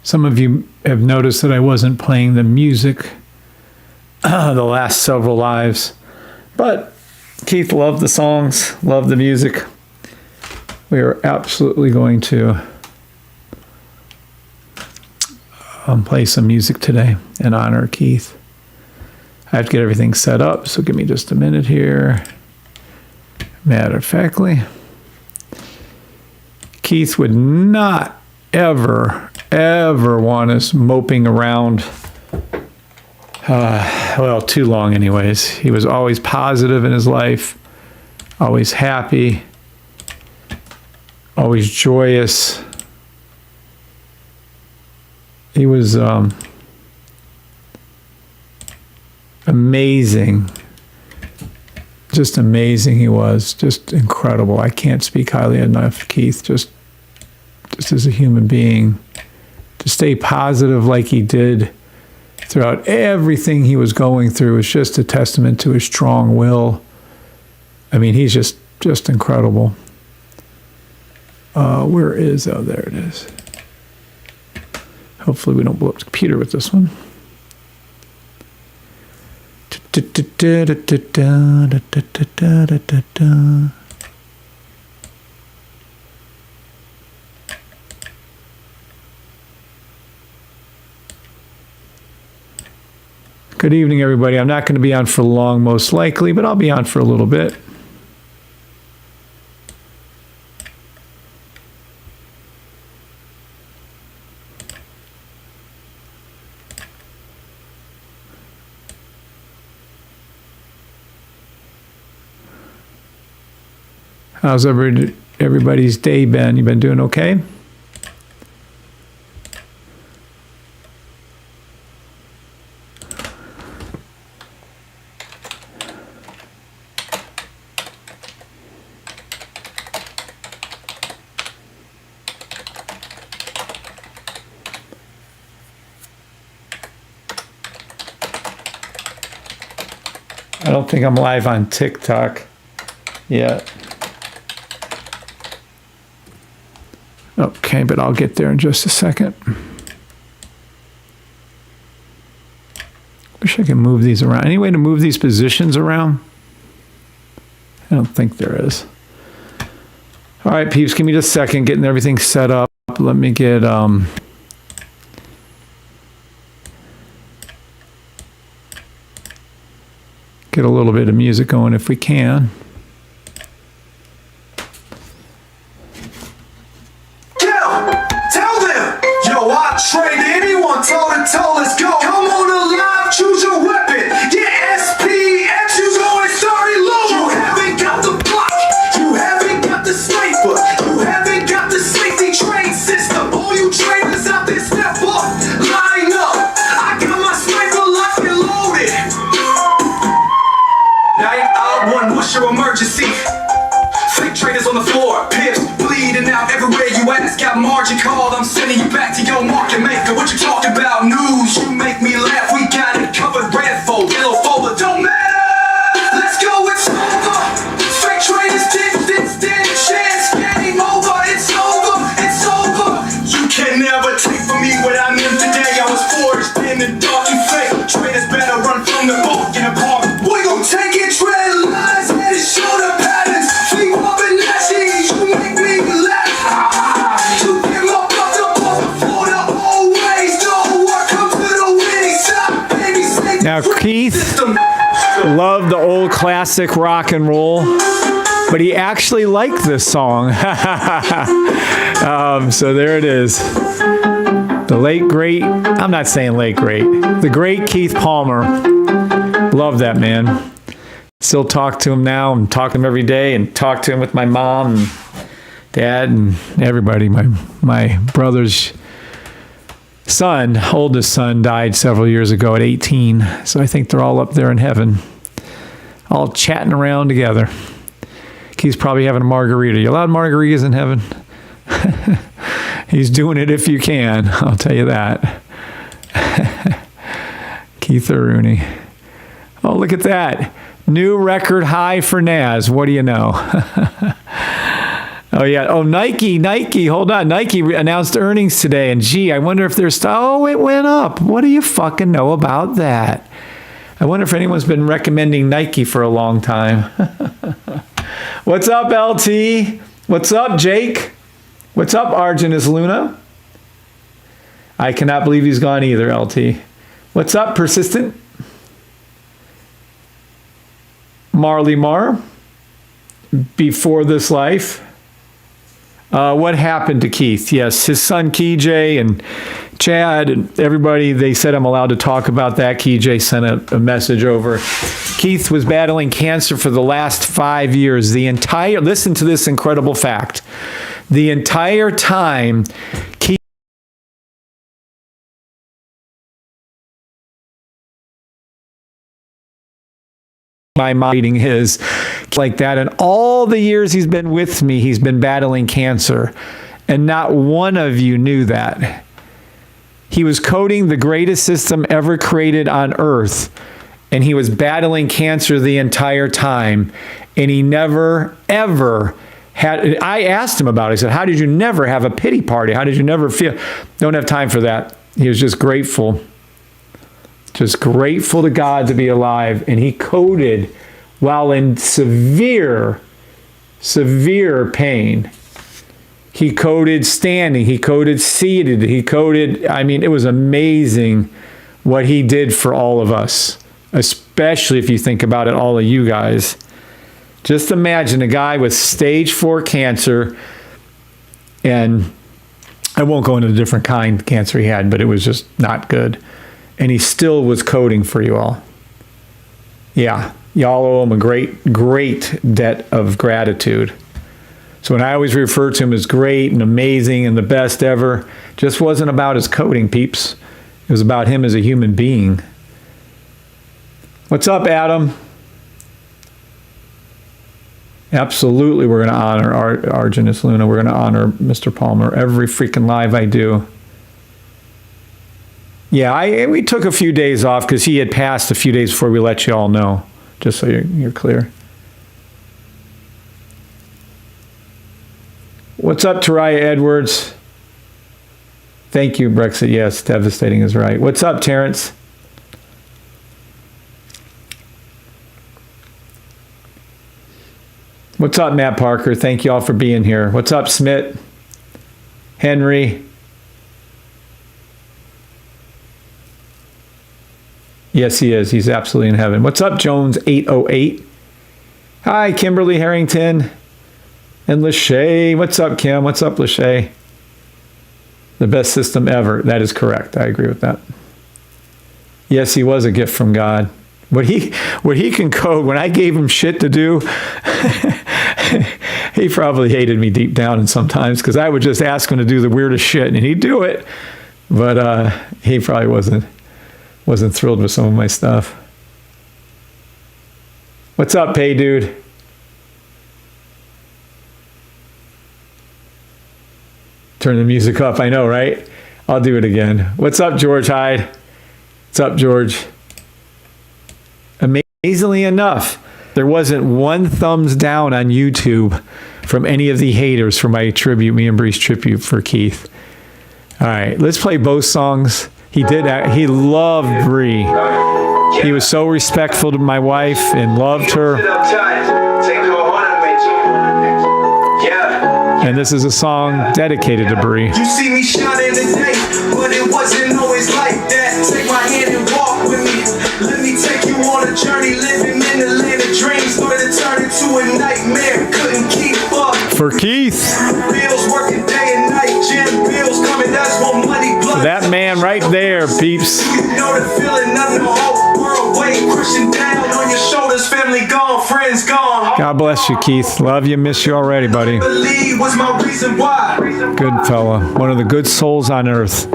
Some of you have noticed that I wasn't playing the music the last several lives, but Keith loved the songs, loved the music. We are absolutely going to play some music today in honor of Keith. I have to get everything set up, so give me just a minute here. Matter of factly, Keith would not ever want us moping around, well, too long anyways. He was always positive in his life, always happy, always joyous. He was amazing. Just amazing he was. Just incredible. I can't speak highly enough of Keith, just as a human being. To stay positive like he did throughout everything he was going through is just a testament to his strong will. I mean, he's just incredible. Where is, oh, there it is. Hopefully we don't blow up the computer with this one. Good evening, everybody. I'm not going to be on for long, most likely, but I'll be on for a little bit. How's everybody's day been? You been doing okay? I don't think I'm live on TikTok yet. Okay, but I'll get there in just a second. Wish I could move these around. Any way to move these positions around? I don't think there is. All right, peeps, give me just a second, getting everything set up. Let me get a little bit of music going if we can. Tell them, yo, I trade anyone toe to toe. Let's go. Come on alive, choose your weapon. Get SPX, you go and start it low. You haven't got the block, you haven't got the sniper, you haven't got the safety trade system. All you traders out there, step up, line up. I got my sniper locked and loaded. Night out one, what's your emergency? Fake traders on the floor, pips bleeding out everywhere you ask. Got margin called, I'm sending you back to your market maker. What you talking about? News, you make me laugh. We got it covered, red fold, yellow folder, don't matter. Let's go, it's over. Fake traders did this, did chance. Game over, it's over, it's over. You can never take from me what I meant today. I was forged in the dark and fake. Traders better run from the boat in a park. We gon' take it, tread lines, head and shoulder patterns. Feet up and nasty, you make me laugh. You give up the ball for the always. Don't work, come to the winning side, baby. Now, Keith loved the old classic rock and roll, but he actually liked this song. So there it is. The late, great, I'm not saying late, great, the great Keith Palmer. Love that man. Still talk to him now and talk to him every day and talk to him with my mom and dad and everybody. My brother's son, oldest son, died several years ago at 18. So I think they're all up there in heaven, all chatting around together. Keith's probably having a margarita. You allowed margaritas in heaven? He's doing it if you can, I'll tell you that. Keith Rooney. Oh, look at that. New record high for Naz. What do you know? Oh, yeah. Oh, Nike. Hold on. Nike announced earnings today. And gee, I wonder if there's... Oh, it went up. What do you fucking know about that? I wonder if anyone's been recommending Nike for a long time. What's up, LT? What's up, Jake? What's up, Argenus Luna? I cannot believe he's gone either, LT. What's up, Persistent? Marley Mar. Before This Life. What happened to Keith? Yes, his son KJ and Chad and everybody, they said I'm allowed to talk about that. KJ sent a message over. Keith was battling cancer for the last 5 years. Listen to this incredible fact. The entire time, Keith my mind reading his like that, and all the years he's been with me, he's been battling cancer, and not one of you knew that. He was coding the greatest system ever created on earth, and he was battling cancer the entire time, and he never ever had... I asked him about it. I said, how did you never have a pity party? How did you never feel... Don't have time for that. He was just grateful to God to be alive. And he coded while in severe pain. He coded standing. He coded seated. He coded, I mean, it was amazing what he did for all of us, especially if you think about it, all of you guys. Just imagine a guy with stage 4 cancer, and I won't go into the different kind of cancer he had, but it was just not good. And he still was coding for you all. Yeah, y'all owe him a great debt of gratitude. So when I always refer to him as great and amazing and the best ever, just wasn't about his coding, peeps. It was about him as a human being. What's up, Adam? Absolutely, we're going to honor Argenus Luna. We're going to honor Mr. Palmer every freaking live I do. Yeah, we took a few days off because he had passed a few days before we let you all know, just so you're clear. What's up, Taraya Edwards? Thank you, Brexit. Yes, devastating is right. What's up, Terrence? What's up, Matt Parker? Thank you all for being here. What's up, Smith? Henry? Yes, he is. He's absolutely in heaven. What's up, Jones 808? Hi, Kimberly Harrington and Lachey. What's up, Kim? What's up, Lachey? The best system ever. That is correct. I agree with that. Yes, he was a gift from God. What he can code, when I gave him shit to do, he probably hated me deep down and sometimes, because I would just ask him to do the weirdest shit and he'd do it. But he probably wasn't thrilled with some of my stuff. What's up, Pay Dude? Turn the music up. I know, right? I'll do it again. What's up, George Hyde? What's up, George? Amazingly enough, there wasn't one thumbs down on YouTube from any of the haters for my tribute, me and Bree's tribute for Keith. All right, let's play both songs. He loved Bree. He was so respectful to my wife and loved her. And this is a song dedicated to Bree. You see me shining today, but it wasn't always like that. Take my hand and walk with me. Let me take you on a journey, living in the land of dreams. Started to turn into a nightmare, couldn't keep up. For Keith. Bills working day and night, gym bills coming, that's more money. That man right there, peeps. You know the feeling, nothing to hope. We're away, crushing down on your shoulders. Family gone, friends gone. God bless you, Keith. Love you, miss you already, buddy. Believe was my reason why. Good fella. One of the good souls on earth.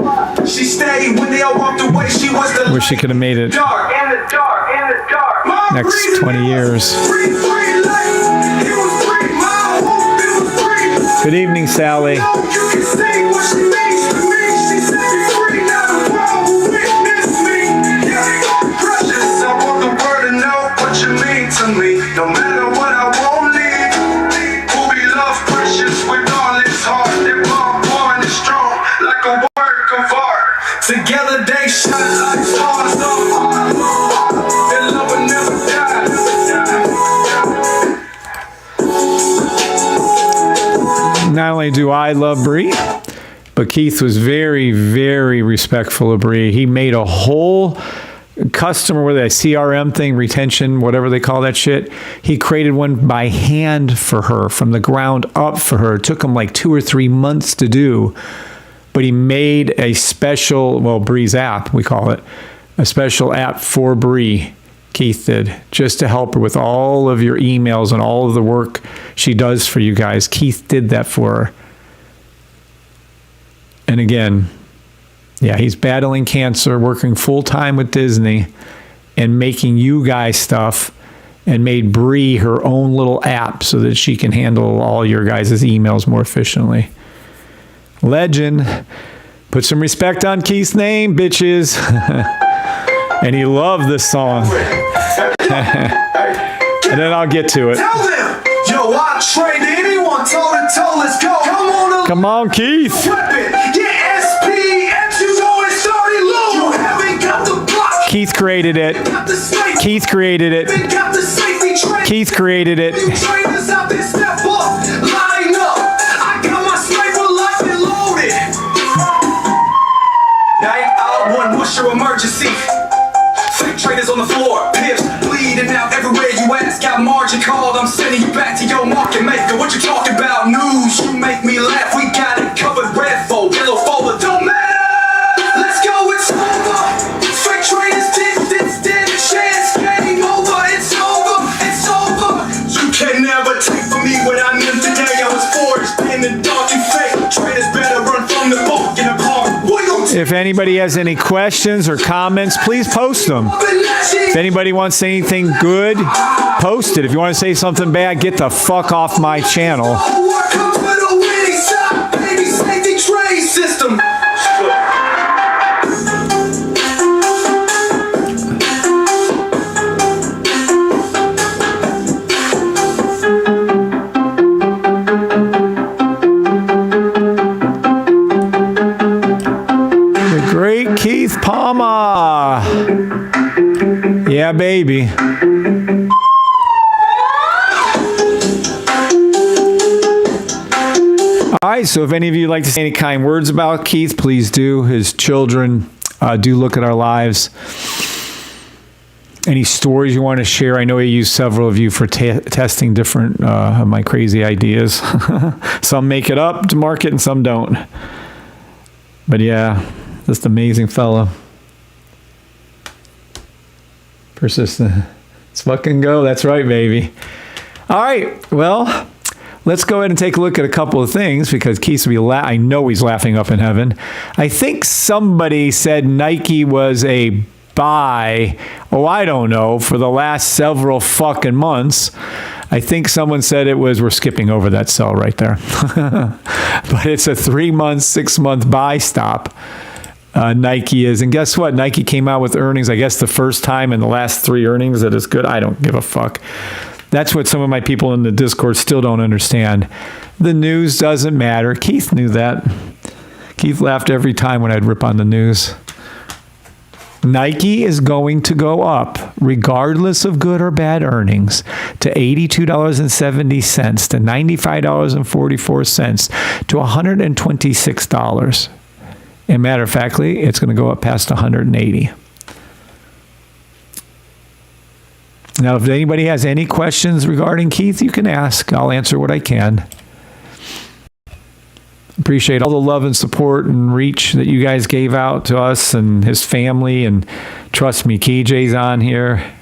She stayed when they all walked away. She was the Wish she could have made it dark in the dark in the dark. next 20 years. Good evening, Sally. No matter what I won't leave. Who we love, precious. Together they shine like stars. Their love will never die. Not only do I love Bree, but Keith was very, very respectful of Bree. He made a whole customer with a CRM thing, retention, whatever they call that shit. He created one by hand for her, from the ground up for her. It took him like 2 or 3 months to do, but he made a special, well, Bree's app, we call it, a special app for Bree. Keith did, just to help her with all of your emails and all of the work she does for you guys. Keith did that for her. And again, yeah, he's battling cancer, working full-time with Disney, and making you guys stuff, and made Bree her own little app so that she can handle all your guys' emails more efficiently. Legend. Put some respect on Keith's name, bitches. And he loved this song. And then'll get to it. Tell them, yo, I trade anyone toe to toe. Let's go. Come on, Keith. Keith created it. Keith created it. Keith created it. What's your emergency? Fake traders on the floor, pips bleeding out everywhere you ask. Got margin called, I'm sending you back to your market maker. What you talking about? News, you make me laugh. We got it covered, red fold, yellow folder, don't matter. Let's go, it's over. Fake traders did chance, game over. It's over, it's over. You can never take from me what I meant today. I was forged in the dark and fake. Traders better run from the book in the park. If anybody has any questions or comments, please post them. If anybody wants anything good, post it. If you want to say something bad, get the fuck off my channel. Keith Palmer. Yeah, baby. All right, so if any of you would like to say any kind words about Keith, please do. His children do look at our lives. Any stories you want to share? I know he used several of you for testing different of my crazy ideas. Some make it up to market and some don't. But yeah, just amazing fellow. Persistent. Let's fucking go. That's right, baby. All right, well, let's go ahead and take a look at a couple of things because Keith will be I know he's laughing up in heaven. I think somebody said Nike was a buy. Oh, I don't know. For the last several fucking months. I think someone said it was, we're skipping over that sell right there. But it's a 3-month, 6-month buy stop. Nike is. And guess what? Nike came out with earnings, I guess the first time in the last 3 earnings that is good. I don't give a fuck. That's what some of my people in the Discord still don't understand. The news doesn't matter. Keith knew that. Keith laughed every time when I'd rip on the news. Nike is going to go up, regardless of good or bad earnings, to $82.70, to $95.44, to $126. And matter of factly, it's going to go up past 180. Now, if anybody has any questions regarding Keith, you can ask. I'll answer what I can. Appreciate all the love and support and reach that you guys gave out to us and his family. And trust me, KJ's on here.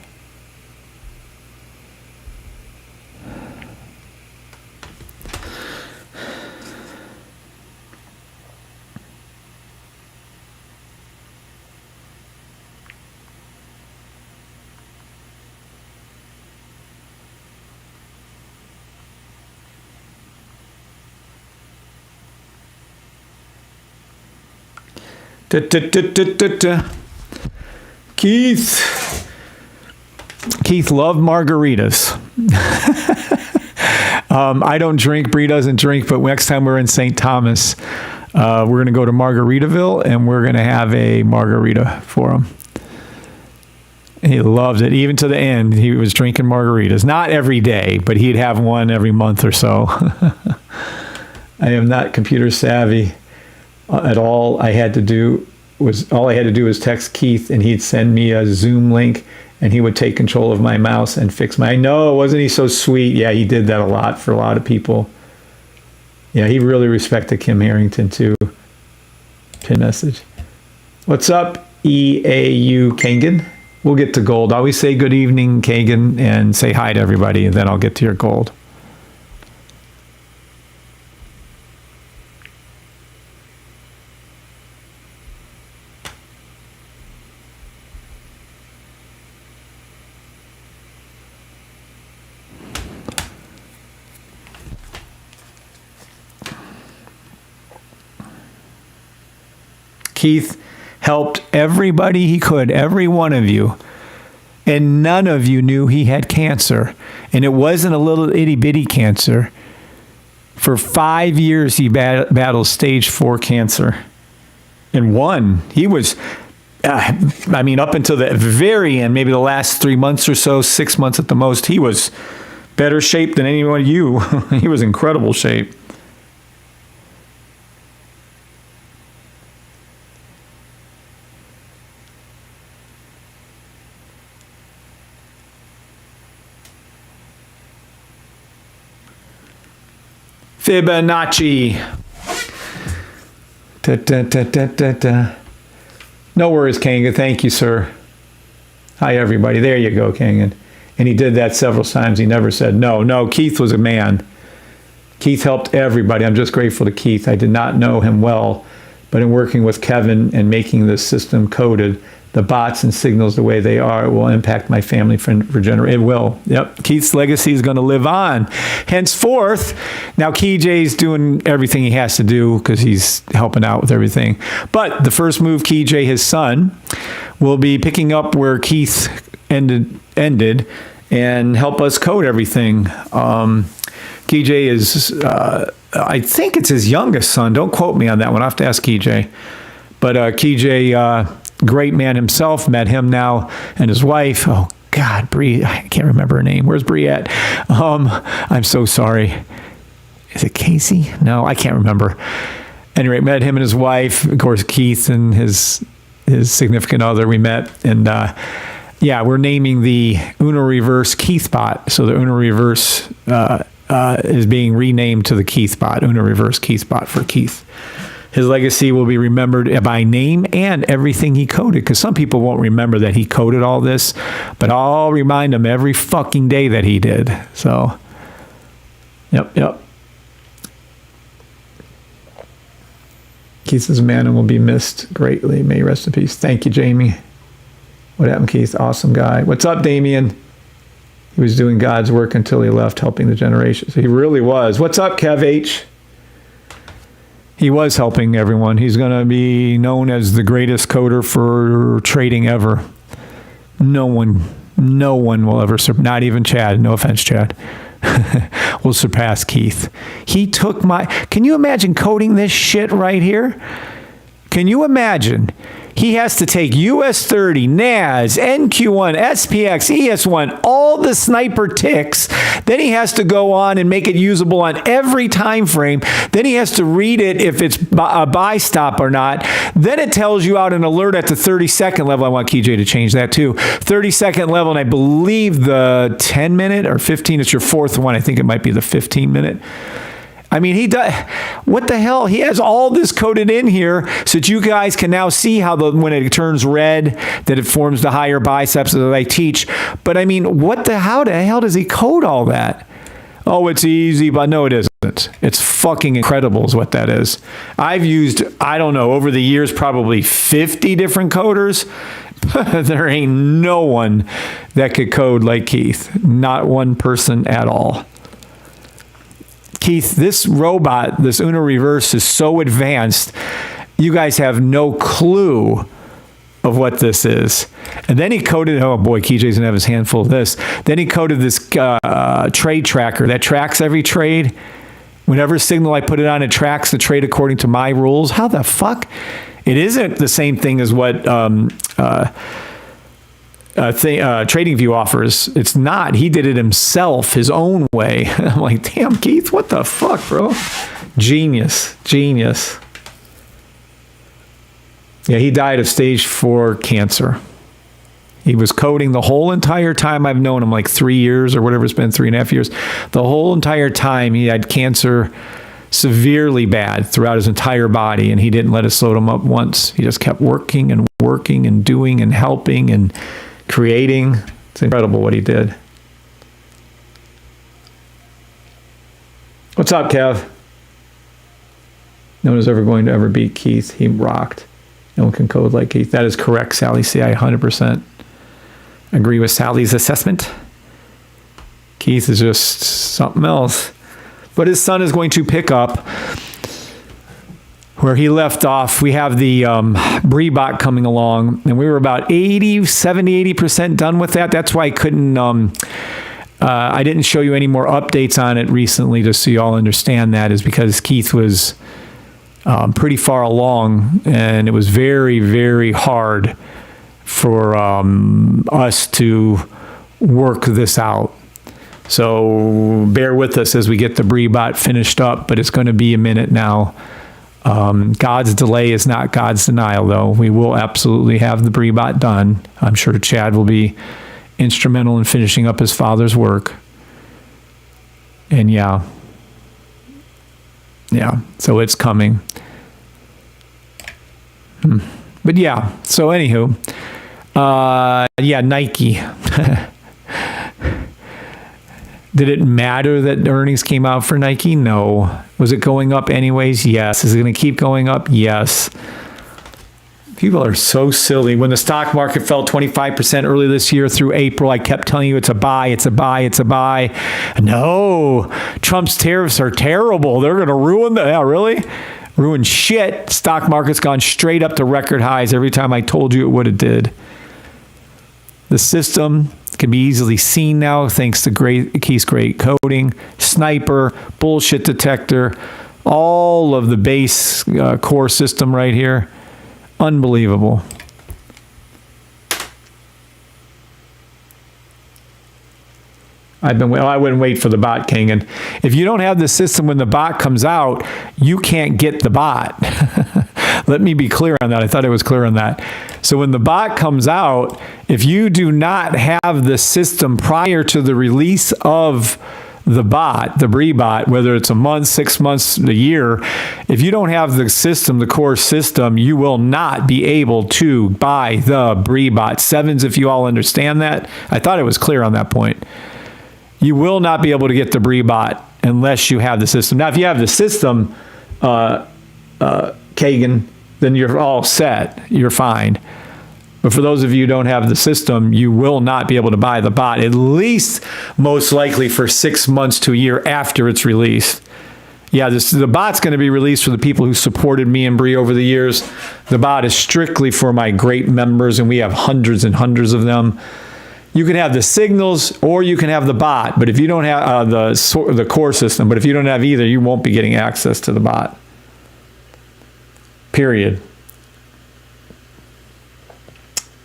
Keith loved margaritas. I don't drink. Bree doesn't drink. But next time we're in St. Thomas, We're going to go to Margaritaville, and we're going to have a margarita for him. He loved it. Even to the end, he was drinking margaritas. Not every day, but he'd have one every month or so. I am not computer savvy at all. All I had to do was text Keith, and he'd send me a Zoom link, and he would take control of my mouse and fix my... I know, wasn't he so sweet? Yeah, he did that a lot for a lot of people. Yeah, he really respected Kim Harrington, too. Pin message. What's up, EAU Kangan? We'll get to gold. Always say good evening, Kagan, and say hi to everybody, and then I'll get to your gold. Keith helped everybody he could, every one of you. And none of you knew he had cancer. And it wasn't a little itty-bitty cancer. For 5 years, he battled stage 4 cancer. And won. He was, up until the very end, maybe the last 3 months or so, 6 months at the most, he was better shape than any one of you. He was in incredible shape. Fibonacci. Da, da, da, da, da, da. No worries, Kangan. Thank you, sir. Hi, everybody. There you go, Kangan. And he did that several times. He never said no. No, Keith was a man. Keith helped everybody. I'm just grateful to Keith. I did not know him well, but in working with Kevin and making this system coded, the bots and signals the way they are, it will impact my family for generations. It will. Yep. Keith's legacy is going to live on. Henceforth, now KJ's doing everything he has to do because he's helping out with everything. But the first move, KJ, his son, will be picking up where Keith ended and help us code everything. KJ is, I think it's his youngest son. Don't quote me on that one. I have to ask KJ. But KJ... great man himself, met him now and his wife. Oh, God, Bree, I can't remember her name. Where's Bree at? I'm so sorry. Is it Casey? No, I can't remember. Anyway, met him and his wife. Of course, Keith and his significant other we met. And, we're naming the Uno Reverse Keith bot. So the Uno Reverse is being renamed to the Keith bot, Uno Reverse Keith bot for Keith. His legacy will be remembered by name and everything he coded, because some people won't remember that he coded all this, but I'll remind them every fucking day that he did. So, yep. Keith is a man and will be missed greatly. May he rest in peace. Thank you, Jamie. What happened, Keith? Awesome guy. What's up, Damien? He was doing God's work until he left, helping the generations. He really was. What's up, Kev H? He was helping everyone. He's going to be known as the greatest coder for trading ever. No one will ever, not even Chad, no offense, Chad, will surpass Keith. He took can you imagine coding this shit right here? Can you imagine? He has to take US 30, NAS, NQ1, SPX, ES1, all the sniper ticks. Then he has to go on and make it usable on every time frame. Then he has to read it if it's a buy stop or not. Then it tells you out an alert at the 30-second level. I want KJ to change that too. 30-second level, and I believe the 10-minute or 15, it's your fourth one. I think it might be the 15-minute. I mean, he does. What the hell? He has all this coded in here so that you guys can now see how when it turns red, that it forms the higher biceps that I teach. But I mean, how the hell does he code all that? Oh, it's easy, but no, it isn't. It's fucking incredible is what that is. I've used, I don't know, over the years, probably 50 different coders. There ain't no one that could code like Keith. Not one person at all. Keith, this robot, this Uno Reverse is so advanced, you guys have no clue of what this is. And then he coded, oh boy, KJ's going to have his handful of this. Then he coded this trade tracker that tracks every trade. Whenever signal I put it on, it tracks the trade according to my rules. How the fuck? It isn't the same thing as what TradingView offers. It's not. He did it himself, his own way. I'm like, damn, Keith, what the fuck, bro? Genius. Yeah, he died of stage 4 cancer. He was coding the whole entire time I've known him, like 3 years or whatever it's been, 3.5 years. The whole entire time he had cancer severely bad throughout his entire body, and he didn't let it slow him up once. He just kept working and doing and helping and creating. It's incredible what he did. What's up, Kev? No one is ever going to ever beat Keith. He rocked. No one can code like Keith. That is correct, Sally C. I 100% agree with Sally's assessment. Keith is just something else. But his son is going to pick up where he left off. We have the Brebot coming along, and we were about 80% done with that. That's why I couldn't, I didn't show you any more updates on it recently, just so you all understand that, is because Keith was pretty far along, and it was very, very hard for us to work this out. So bear with us as we get the Brebot finished up, but it's going to be a minute now. God's delay is not God's denial, though. We will absolutely have the Brebot done. I'm sure Chad will be instrumental in finishing up his father's work. And yeah, so it's coming. But yeah, so anywho, Nike. Did it matter that earnings came out for Nike? No. Was it going up anyways? Yes. Is it going to keep going up? Yes. People are so silly. When the stock market fell 25% early this year through April, I kept telling you it's a buy, it's a buy, it's a buy. No. Trump's tariffs are terrible. They're going to ruin the... Yeah, really? Ruin shit. Stock market's gone straight up to record highs every time I told you it would have did. The system can be easily seen now thanks to Keith's great coding, sniper, bullshit detector, all of the base core system right here. Unbelievable. I wouldn't wait for the bot, King. And if you don't have the system when the bot comes out, you can't get the bot. Let me be clear on that. I thought I was clear on that. So when the bot comes out, if you do not have the system prior to the release of the bot, the Brebot, whether it's a month, 6 months, a year, if you don't have the system, the core system, you will not be able to buy the Brebot. Sevens, if you all understand that. I thought I was clear on that point. You will not be able to get the Brebot unless you have the system. Now, if you have the system, Kagan, then you're all set. You're fine. But for those of you who don't have the system, you will not be able to buy the bot, at least most likely for 6 months to a year after it's released. Yeah, the bot's going to be released for the people who supported me and Bree over the years. The bot is strictly for my great members, and we have hundreds and hundreds of them. You can have the signals or you can have the bot, but if you don't have the core system, but if you don't have either, you won't be getting access to the bot. Period.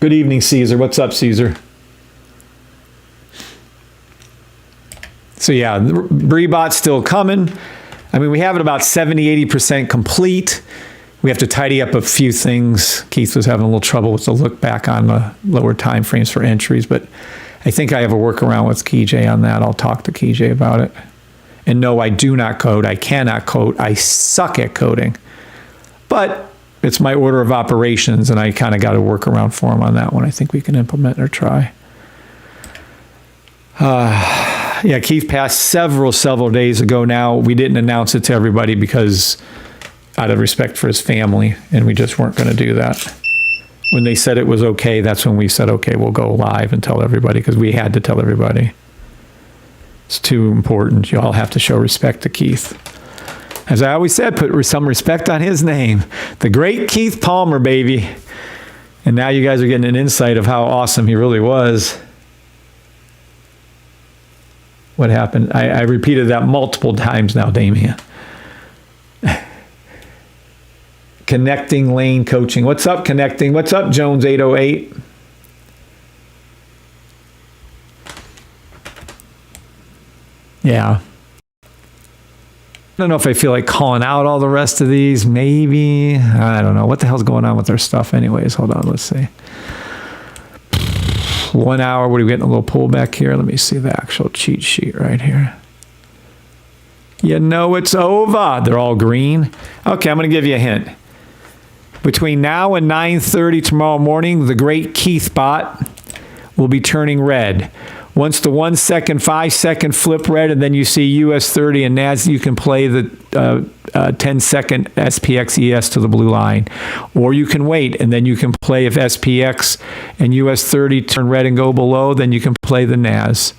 Good evening, Caesar. What's up, Caesar? So yeah, the Brebot's still coming. I mean, we have it about 70-80% complete. We have to tidy up a few things. Keith was having a little trouble with the look back on the lower time frames for entries, but I think I have a workaround with KJ on that. I'll talk to KJ about it. And no, I do not code. I cannot code. I suck at coding. But it's my order of operations, and I kind of got a workaround for him on that one. I think we can implement or try. Yeah, Keith passed several days ago now. We didn't announce it to everybody because out of respect for his family, and we just weren't going to do that. When they said it was okay, that's when we said, okay, we'll go live and tell everybody, because we had to tell everybody. It's too important. You all have to show respect to Keith. As I always said, put some respect on his name. The great Keith Palmer, baby. And now you guys are getting an insight of how awesome he really was. What happened? I repeated that multiple times now, Damien. Connecting Lane Coaching. What's up, Connecting? What's up, Jones 808? Yeah. I don't know if I feel like calling out all the rest of these. Maybe. I don't know. What the hell's going on with their stuff anyways? Hold on. Let's see. 1 hour. What are we getting? A little pullback here? Let me see the actual cheat sheet right here. You know it's over. They're all green. Okay, I'm going to give you a hint. Between now and 9:30 tomorrow morning, the great Keith bot will be turning red. Once the 1 second, 5 second flip red, and then you see US 30 and NAS, you can play the 10 second SPX ES to the blue line. Or you can wait, and then you can play if SPX and US 30 turn red and go below, then you can play the NAS.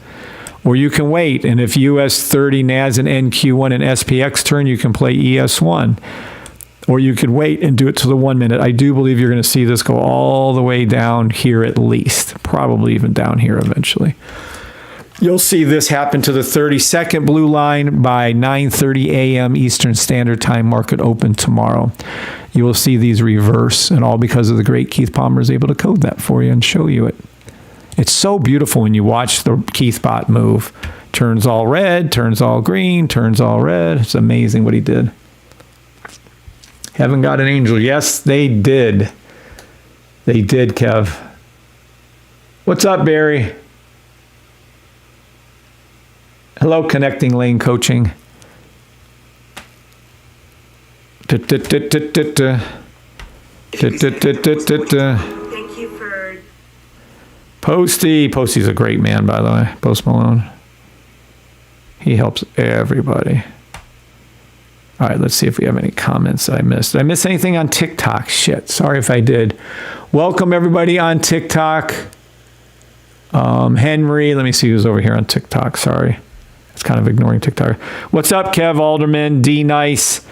Or you can wait, and if US 30, NAS, and NQ1 and SPX turn, you can play ES1. Or you could wait and do it to the 1 minute. I do believe you're going to see this go all the way down here at least. Probably even down here eventually. You'll see this happen to the 30-second blue line by 9:30 a.m. Eastern Standard Time market open tomorrow. You will see these reverse, and all because of the great Keith Palmer is able to code that for you and show you it. It's so beautiful when you watch the Keith bot move. Turns all red, turns all green, turns all red. It's amazing what he did. Haven't got an angel. Yes, they did. They did, Kev. What's up, Barry? Hello, Connecting Lane Coaching. Thank you for... Posty. Posty's a great man, by the way. Post Malone. He helps everybody. All right, let's see if we have any comments that I missed. Did I miss anything on TikTok? Shit, sorry if I did. Welcome, everybody on TikTok. Henry, let me see who's over here on TikTok. Sorry. It's kind of ignoring TikTok. What's up, Kev Alderman, D Nice,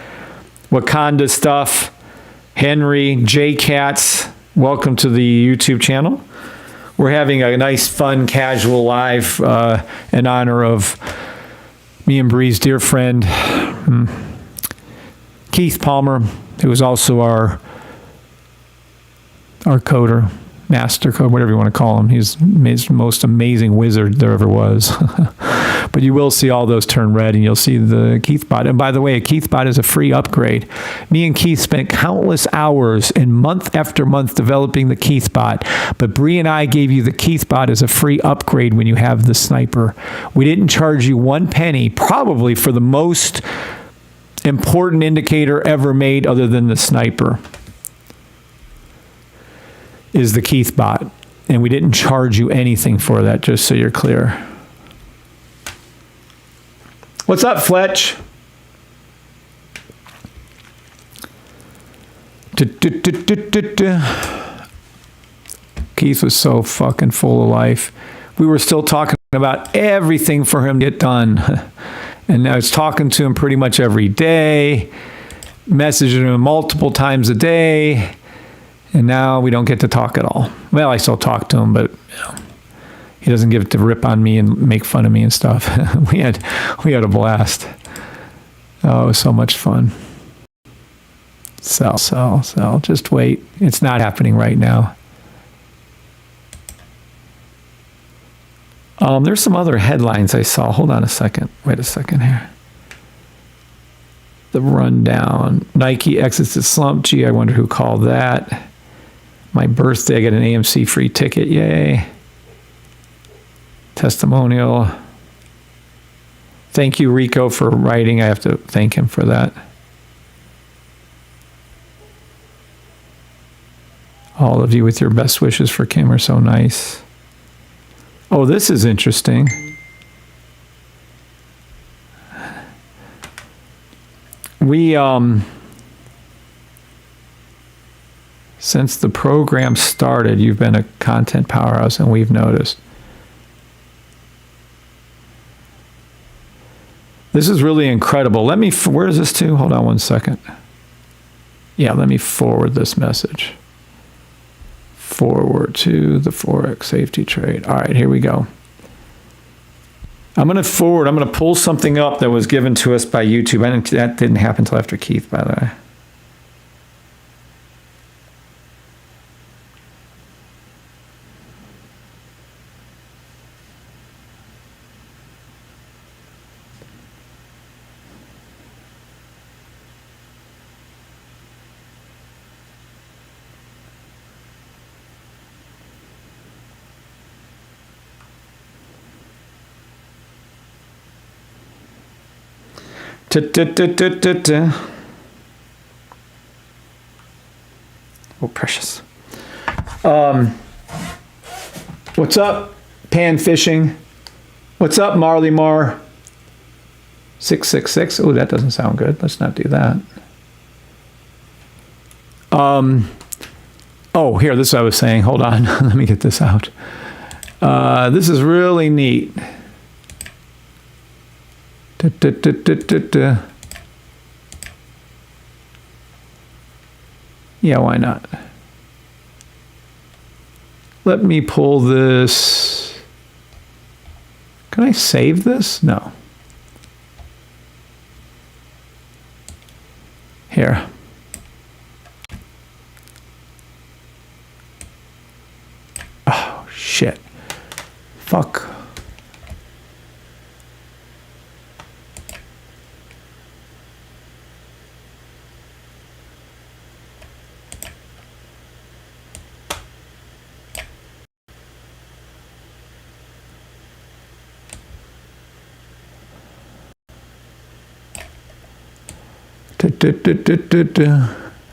Wakanda Stuff, Henry, J Cats. Welcome to the YouTube channel. We're having a nice, fun, casual live in honor of me and Bree's dear friend, Keith Palmer, who is also our coder, master code, whatever you want to call him. He's the most amazing wizard there ever was. But you will see all those turn red, and you'll see the Keith bot. And by the way, a Keith bot is a free upgrade. Me and Keith spent countless hours and month after month developing the Keith bot. But Bree and I gave you the Keith bot as a free upgrade when you have the sniper. We didn't charge you 1 penny, probably for the most important indicator ever made other than the sniper is the Keith bot. And we didn't charge you anything for that, just so you're clear. What's up, Fletch? Keith was so fucking full of life. We were still talking about everything for him to get done. And I was talking to him pretty much every day, messaging him multiple times a day. And now we don't get to talk at all. Well, I still talk to him, but you know, he doesn't give it to rip on me and make fun of me and stuff. we had a blast. Oh, it was so much fun. Sell. Just wait. It's not happening right now. There's some other headlines I saw. Hold on a second. Wait a second here. The rundown. Nike exits its slump. Gee, I wonder who called that. My birthday, I get an AMC free ticket. Yay. Testimonial. Thank you, Rico, for writing. I have to thank him for that. All of you with your best wishes for Kim are so nice. Oh, this is interesting. We, since the program started, you've been a content powerhouse, and we've noticed. This is really incredible. Where is this to? Hold on 1 second. Yeah, let me forward this message. Forward to the Forex Safety Trade. All right, here we go. I'm going to pull something up that was given to us by YouTube. That didn't happen until after Keith, by the way. Oh, precious. What's up, Pan Fishing? What's up, Marley Mar? 666. Oh, that doesn't sound good. Let's not do that. Oh, here, this is what I was saying. Hold on. Let me get this out. This is really neat. Yeah, why not? Let me pull this. Can I save this? No. Here. Oh, shit. Fuck.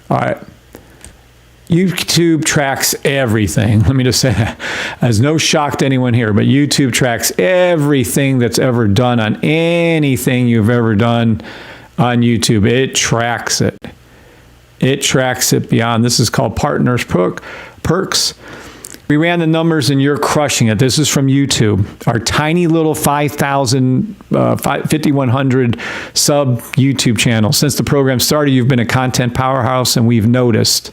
All right. YouTube tracks everything. Let me just say that. As no shock to anyone here, but YouTube tracks everything that's ever done on anything you've ever done on YouTube. It tracks it. It tracks it beyond. This is called Partners Perks. We ran the numbers and you're crushing it. This is from YouTube. Our tiny little 5,100 sub YouTube channel. Since the program started, you've been a content powerhouse, and we've noticed.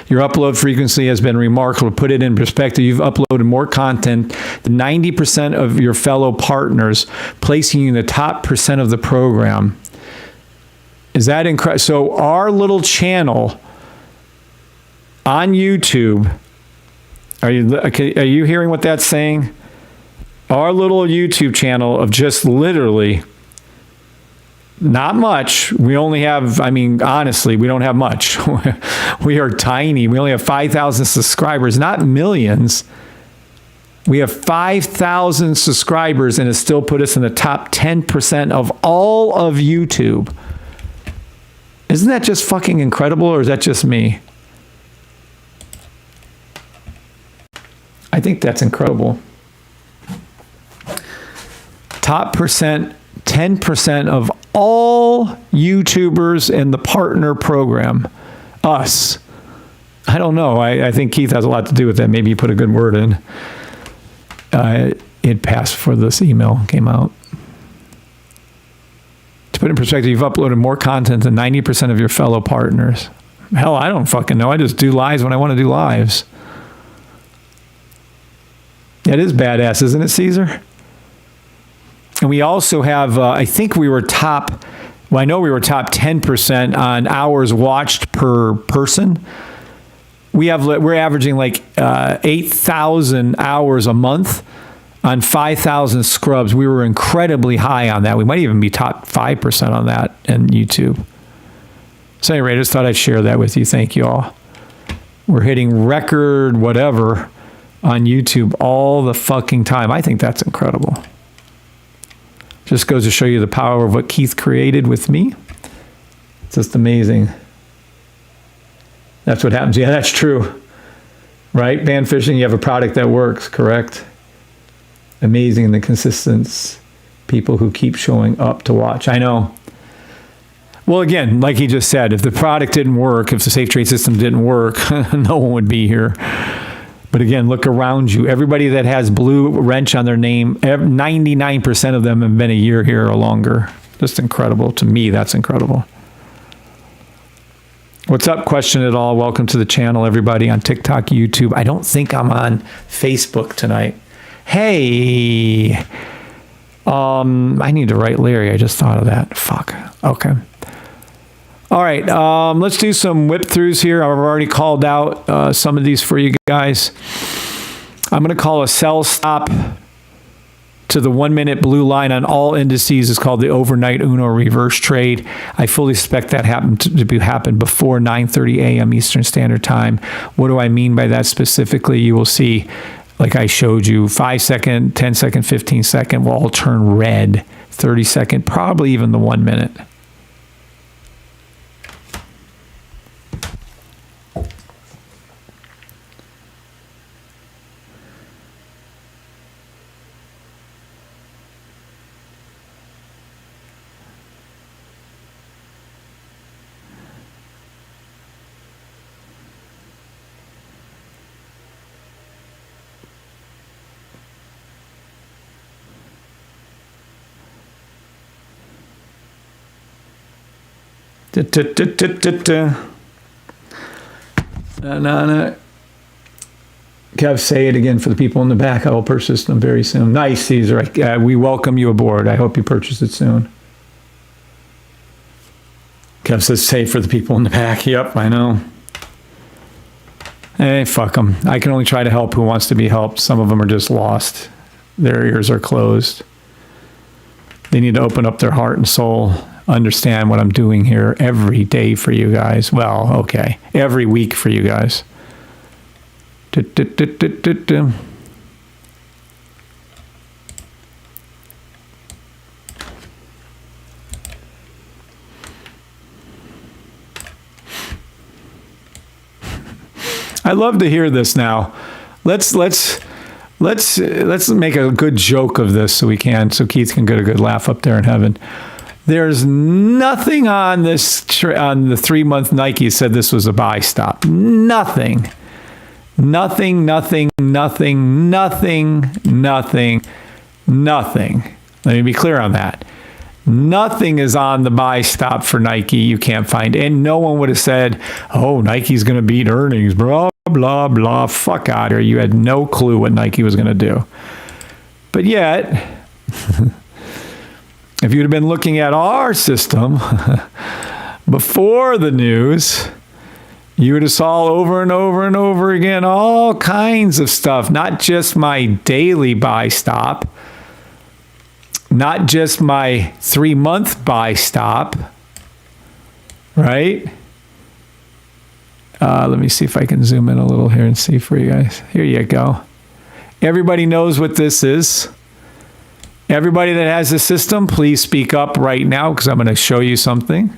Your upload frequency has been remarkable. To put it in perspective, you've uploaded more content than 90% of your fellow partners, placing you in the top percent of the program. Is that incredible? So our little channel on YouTube, are you hearing what that's saying? Our little YouTube channel of just literally not much. We only have, I mean, honestly, we don't have much. We are tiny. We only have 5,000 subscribers, not millions. We have 5,000 subscribers, and it still put us in the top 10% of all of YouTube. Isn't that just fucking incredible, or is that just me? I think that's incredible. Top percent, 10% of all YouTubers in the partner program. Us. I don't know. I think Keith has a lot to do with that. Maybe he put a good word in. It passed before this email came out. To put in perspective, you've uploaded more content than 90% of your fellow partners. Hell, I don't fucking know. I just do lives when I want to do lives. That is badass, isn't it, Caesar? And we also have, I think we were top, well, I know we were top 10% on hours watched per person. We're averaging like 8,000 hours a month on 5,000 scrubs. We were incredibly high on that. We might even be top 5% on that in YouTube. So anyway, I just thought I'd share that with you. Thank you all. We're hitting record whatever on YouTube all the fucking time. I think that's incredible. Just goes to show you the power of what Keith created with me. It's just amazing. That's what happens. Yeah, that's true. Right? Band fishing, you have a product that works, correct? Amazing, the consistent people who keep showing up to watch. I know. Well, again, like he just said, if the product didn't work, if the safe trade system didn't work, no one would be here. But again, look around you. Everybody that has blue wrench on their name, 99% of them have been a year here or longer. Just incredible. To me, that's incredible. What's up? Question it all. Welcome to the channel, everybody, on TikTok, YouTube. I don't think I'm on Facebook tonight. Hey, I need to write Larry. I just thought of that. Fuck. Okay. All right, let's do some whip throughs here. I've already called out some of these for you guys. I'm going to call a sell stop to the 1 minute blue line on all indices. It's called the overnight Uno reverse trade. I fully expect that to happen before 9:30 a.m. Eastern Standard Time. What do I mean by that specifically? You will see, like I showed you, 5 second, 10 second, 15 second will all turn red. 30 second, probably even the 1 minute. Kev, say it again for the people in the back. I will purchase them very soon. Nice, Caesar. We welcome you aboard. I hope you purchase it soon. Kev says, say it for the people in the back. Yep, I know. Hey, fuck them. I can only try to help who wants to be helped. Some of them are just lost. Their ears are closed. They need to open up their heart and soul, understand what I'm doing here every day for you guys. Well, okay. Every week for you guys. I love to hear this now. Let's make a good joke of this so Keith can get a good laugh up there in heaven. There's nothing on this on the 3-month Nike said this was a buy stop. Nothing. Nothing. Let me be clear on that. Nothing is on the buy stop for Nike. You can't find it. And no one would have said, oh, Nike's going to beat earnings, blah, blah, blah. Fuck out of here. You had no clue what Nike was going to do. But yet, if you'd have been looking at our system before the news, you would have saw over and over and over again all kinds of stuff, not just my daily buy stop, not just my 3-month buy stop, right? Let me see if I can zoom in a little here and see for you guys. Here you go. Everybody knows what this is. Everybody that has the system, please speak up right now because I'm going to show you something.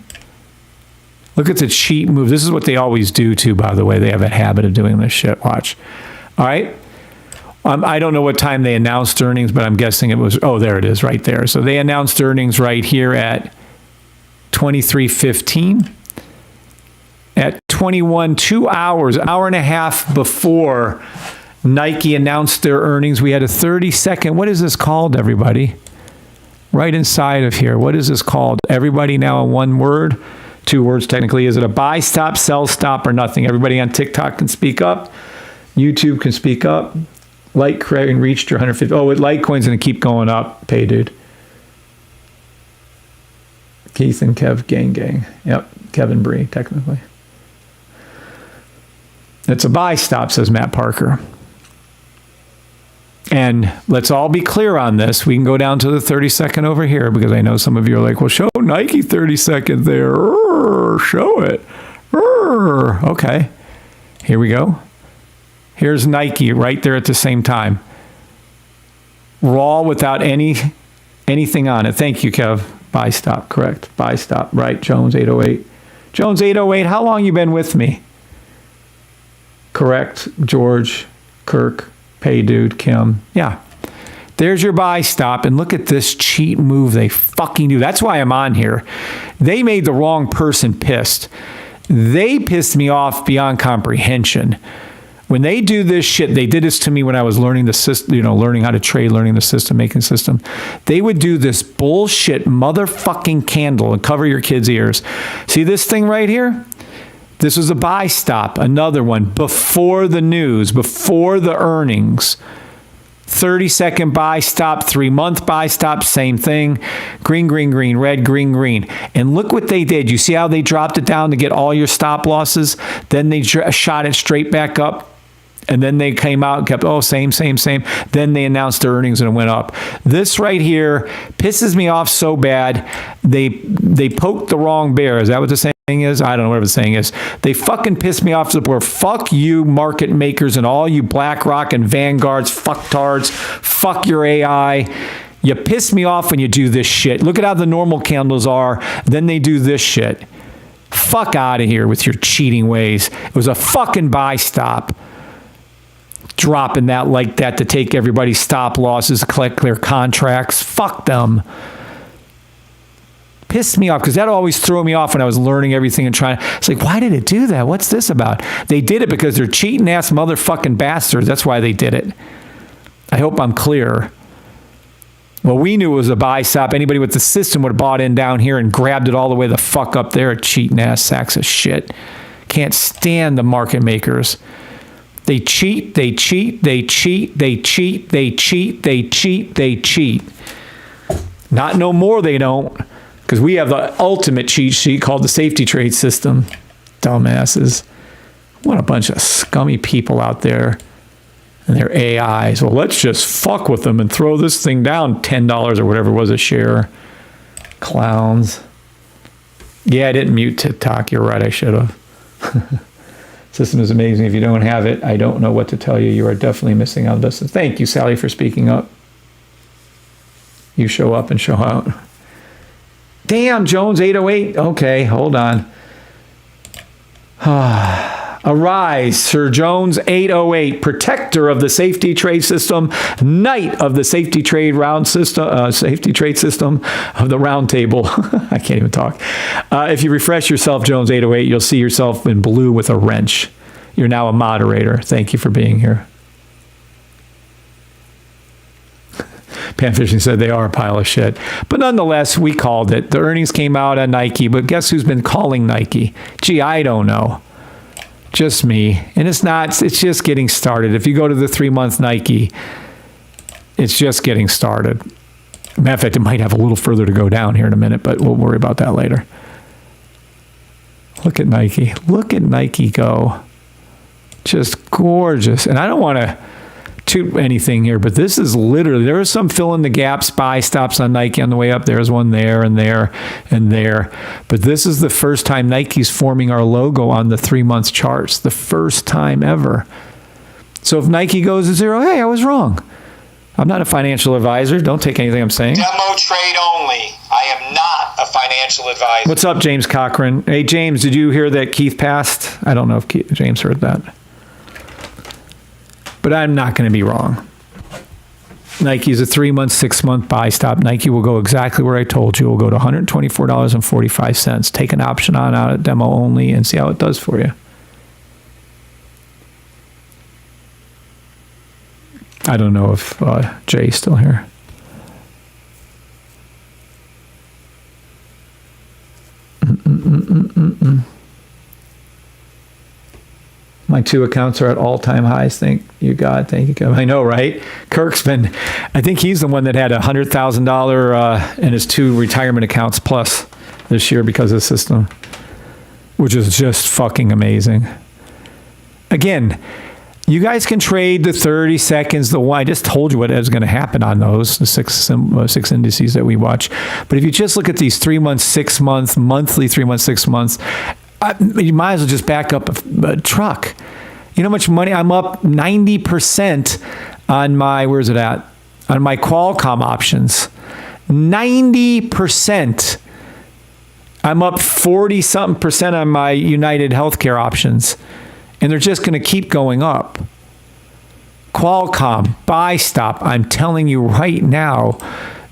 Look at the cheat move. This is what they always do too, by the way. They have a habit of doing this shit. Watch. All right. I don't know what time they announced earnings, but I'm guessing it was, oh, there it is right there. So they announced earnings right here at 23:15. At 21, 2 hours, hour and a half before Nike announced their earnings, we had a 30-second, what is this called, everybody? Right inside of here. What is this called? Everybody now in one word, 2 words technically. Is it a buy stop, sell stop, or nothing? Everybody on TikTok can speak up. YouTube can speak up. Litecoin reached your 150. Oh, Litecoin's going to keep going up. Pay, dude. Keith and Kev, gang. Yep, Kevin Bree, technically. It's a buy stop, says Matt Parker. And let's all be clear on this. We can go down to the 30-second over here because I know some of you are like, well, show Nike 30-second there. Show it. Okay. Here we go. Here's Nike right there at the same time. Raw without anything on it. Thank you, Kev. Buy stop. Correct. Buy stop. Right. Jones 808. Jones 808. How long you been with me? Correct. George, Kirk, Pay Dude, Kim. Yeah. There's your buy stop. And look at this cheat move they fucking do. That's why I'm on here. They made the wrong person pissed. They pissed me off beyond comprehension. When they do this shit, they did this to me when I was learning the system, learning how to trade, learning the system, making system. They would do this bullshit motherfucking candle and cover your kids' ears. See this thing right here? This was a buy stop, another one, before the news, before the earnings. 30-second buy stop, 3-month buy stop, same thing. Green, red, green. And look what they did. You see how they dropped it down to get all your stop losses? Then they shot it straight back up. And then they came out and kept, same. Then they announced their earnings and it went up. This right here pisses me off so bad. They poked the wrong bear. Is that what the saying is? I don't know what the saying is. They fucking pissed me off to the point where fuck you market makers and all you BlackRock and Vanguards, fucktards, fuck your AI. You piss me off when you do this shit. Look at how the normal candles are. Then they do this shit. Fuck out of here with your cheating ways. It was a fucking buy stop. Dropping that like that to take everybody's stop losses, collect their contracts. Fuck them. Pissed me off because that always threw me off when I was learning everything and trying. It's like, why did it do that? What's this about? They did it because they're cheating ass motherfucking bastards. That's why they did it. I hope I'm clear. Well, we knew it was a buy stop. Anybody with the system would have bought in down here and grabbed it all the way the fuck up there. Cheating ass sacks of shit. Can't stand the market makers. They cheat, they cheat, they cheat, they cheat, they cheat, they cheat, they cheat. Not no more they don't. Because we have the ultimate cheat sheet called the safety trade system. Dumbasses. What a bunch of scummy people out there. And their AIs. Well, let's just fuck with them and throw this thing down $10 or whatever it was a share. Clowns. Yeah, I didn't mute TikTok. You're right, I should have. System is amazing. If you don't have it, I don't know what to tell you. You are definitely missing out on this. Thank you, Sally, for speaking up. You show up and show out. Damn, Jones 808. Okay, hold on. Arise, Sir Jones 808, protector of the safety trade system, knight of the safety trade safety trade system of the round table. I can't even talk. If you refresh yourself, Jones 808, you'll see yourself in blue with a wrench. You're now a moderator. Thank you for being here. Panfishing said they are a pile of shit. But nonetheless, we called it. The earnings came out on Nike, but guess who's been calling Nike? Gee, I don't know. Just me. And it's just getting started. If you go to the 3-month Nike, it's just getting started. Matter of fact, it might have a little further to go down here in a minute, but we'll worry about that later. Look at Nike. Look at Nike go. Just gorgeous. And I don't want to toot anything here, but this is literally, there are some fill in the gaps buy stops on Nike on the way up. There's one there and there and there. But this is the first time Nike's forming our logo on the 3-month charts. The first time ever. So if Nike goes to zero, hey, I was wrong. I'm not a financial advisor. Don't take anything I'm saying. Demo trade only. I am not a financial advisor. What's up, James Cochran? Hey, James, did you hear that Keith passed? I don't know if James heard that. But I'm not going to be wrong. Nike is a 3-month, 6-month buy stop. Nike will go exactly where I told you. It will go to $124.45. Take an option on out at demo only and see how it does for you. I don't know if Jay's still here. My 2 accounts are at all-time highs. Thank you, God. Thank you, God. I know, right? Kirk's been, I think he's the one that had $100,000 in his 2 retirement accounts plus this year because of the system, which is just fucking amazing. Again, you guys can trade the 30 seconds, the one. I just told you what is going to happen on those, the six indices that we watch. But if you just look at these 3-month, 6-month, monthly, 3-month, 6 months, you might as well just back up a truck. You know how much money? I'm up 90% on my, where's it at? On my Qualcomm options. 90%. I'm up 40-something% on my United Healthcare options. And they're just going to keep going up. Qualcomm, buy stop. I'm telling you right now,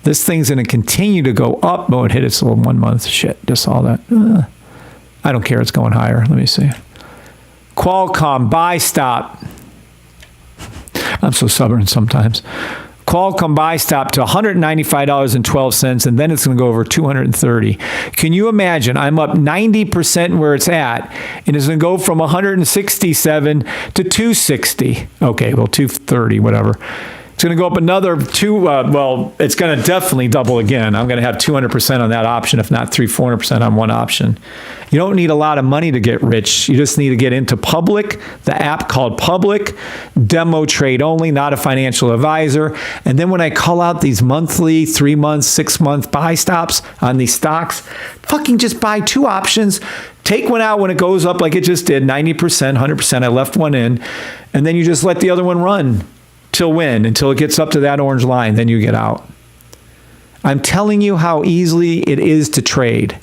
this thing's going to continue to go up. Oh, it hit its little 1 month. Shit, just saw that. I don't care. It's going higher. Let me see. Qualcomm, buy stop. I'm so stubborn sometimes. Qualcomm buy stop to $195.12, and then it's going to go over $230. Can you imagine? I'm up 90% where it's at, and it's going to go from 167 to 260. Okay, well, 230, whatever. It's going to go up another it's going to definitely double again. I'm going to have 200% on that option, if not 300-400% on one option. You don't need a lot of money to get rich. You just need to get into Public, the app called Public, demo trade only, not a financial advisor. And then when I call out these monthly, 3-month, 6-month buy stops on these stocks, fucking just buy 2 options. Take one out when it goes up like it just did, 90%, 100%. I left one in. And then you just let the other one run. Till when? Until it gets up to that orange line, then you get out. I'm telling you how easily it is to trade.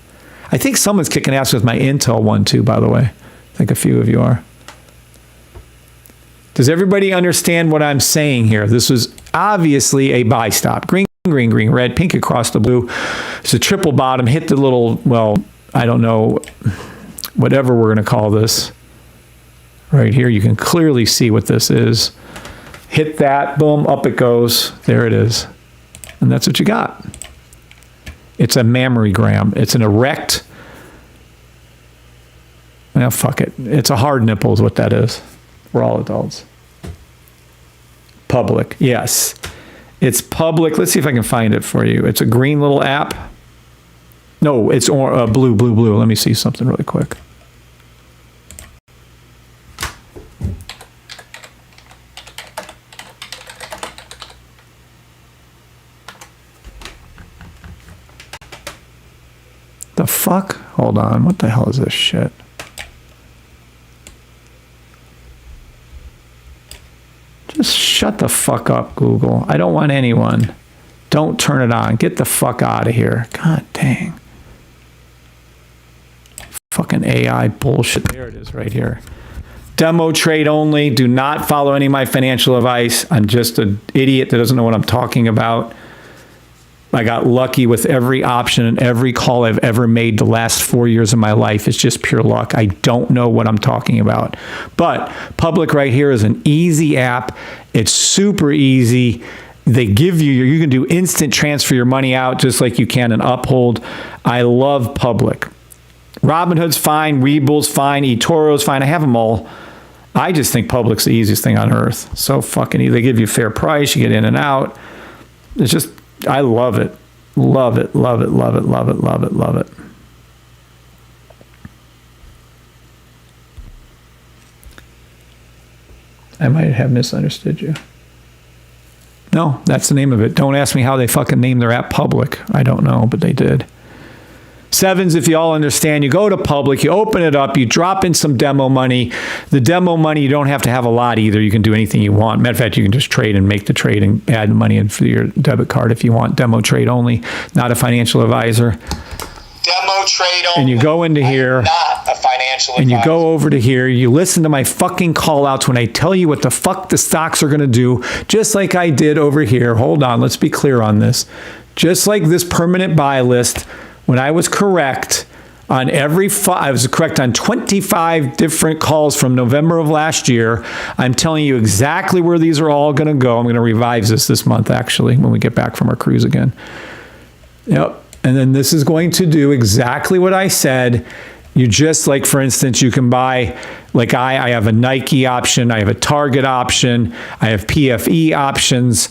I think someone's kicking ass with my Intel one too, by the way. I think a few of you are. Does everybody understand what I'm saying here? This was obviously a buy stop. Green, green, green, red, pink across the blue. It's a triple bottom. Hit the little, well, I don't know, whatever we're going to call this. Right here, you can clearly see what this is. Hit that, boom, up it goes. There it is. And that's what you got. It's a mammogram. It's an erect. Now, fuck it. It's a hard nipple is what that is. We're all adults. Public. Yes. It's public. Let's see if I can find it for you. It's a green little app. No, it's blue. Let me see something really quick. The fuck? Hold on. What the hell is this shit? Just shut the fuck up, Google. I don't want anyone. Don't turn it on. Get the fuck out of here. God dang. Fucking AI bullshit. There it is right here. Demo trade only. Do not follow any of my financial advice. I'm just an idiot that doesn't know what I'm talking about. I got lucky with every option and every call I've ever made the last 4 years of my life. It's just pure luck. I don't know what I'm talking about. But Public right here is an easy app. It's super easy. They give you can do instant transfer your money out just like you can in Uphold. I love Public. Robinhood's fine. Weeble's fine. eToro's fine. I have them all. I just think Public's the easiest thing on earth. So fucking easy. They give you a fair price. You get in and out. It's just... I love it. Love it, love it, love it, love it, love it, love it. I might have misunderstood you. No, that's the name of it. Don't ask me how they fucking named their app Public. I don't know, but they did. Sevens, if you all understand, you go to Public, you open it up, you drop in some demo money. The demo money, you don't have to have a lot either. You can do anything you want. Matter of fact, you can just trade and make the trade and add money in for your debit card if you want. Demo trade only, not a financial advisor. Demo trade only. And you go into here. Not a financial advisor. And you go over to here, you listen to my fucking call outs when I tell you what the fuck the stocks are going to do, just like I did over here. Hold on, let's be clear on this. Just like this permanent buy list, when I was correct on I was correct on 25 different calls from November of last year. I'm telling you exactly where these are all going to go. I'm going to revise this month, actually, when we get back from our cruise again. Yep. And then this is going to do exactly what I said. You just, like, for instance, you can buy, like I have a Nike option. I have a Target option. I have PFE options.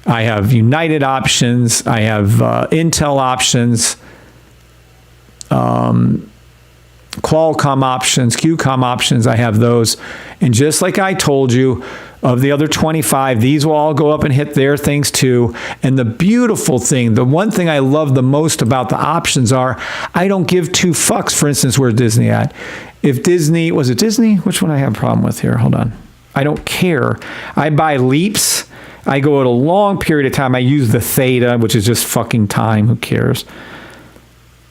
I have United options. I have Intel options. Qualcomm options, QCOM options, I have those. And just like I told you, of the other 25, these will all go up and hit their things too. And the beautiful thing, the one thing I love the most about the options are, I don't give two fucks. For instance, where's Disney at? If Disney, was it Disney? Which one I have a problem with here? Hold on. I don't care. I buy leaps. I go at a long period of time. I use the theta, which is just fucking time. Who cares?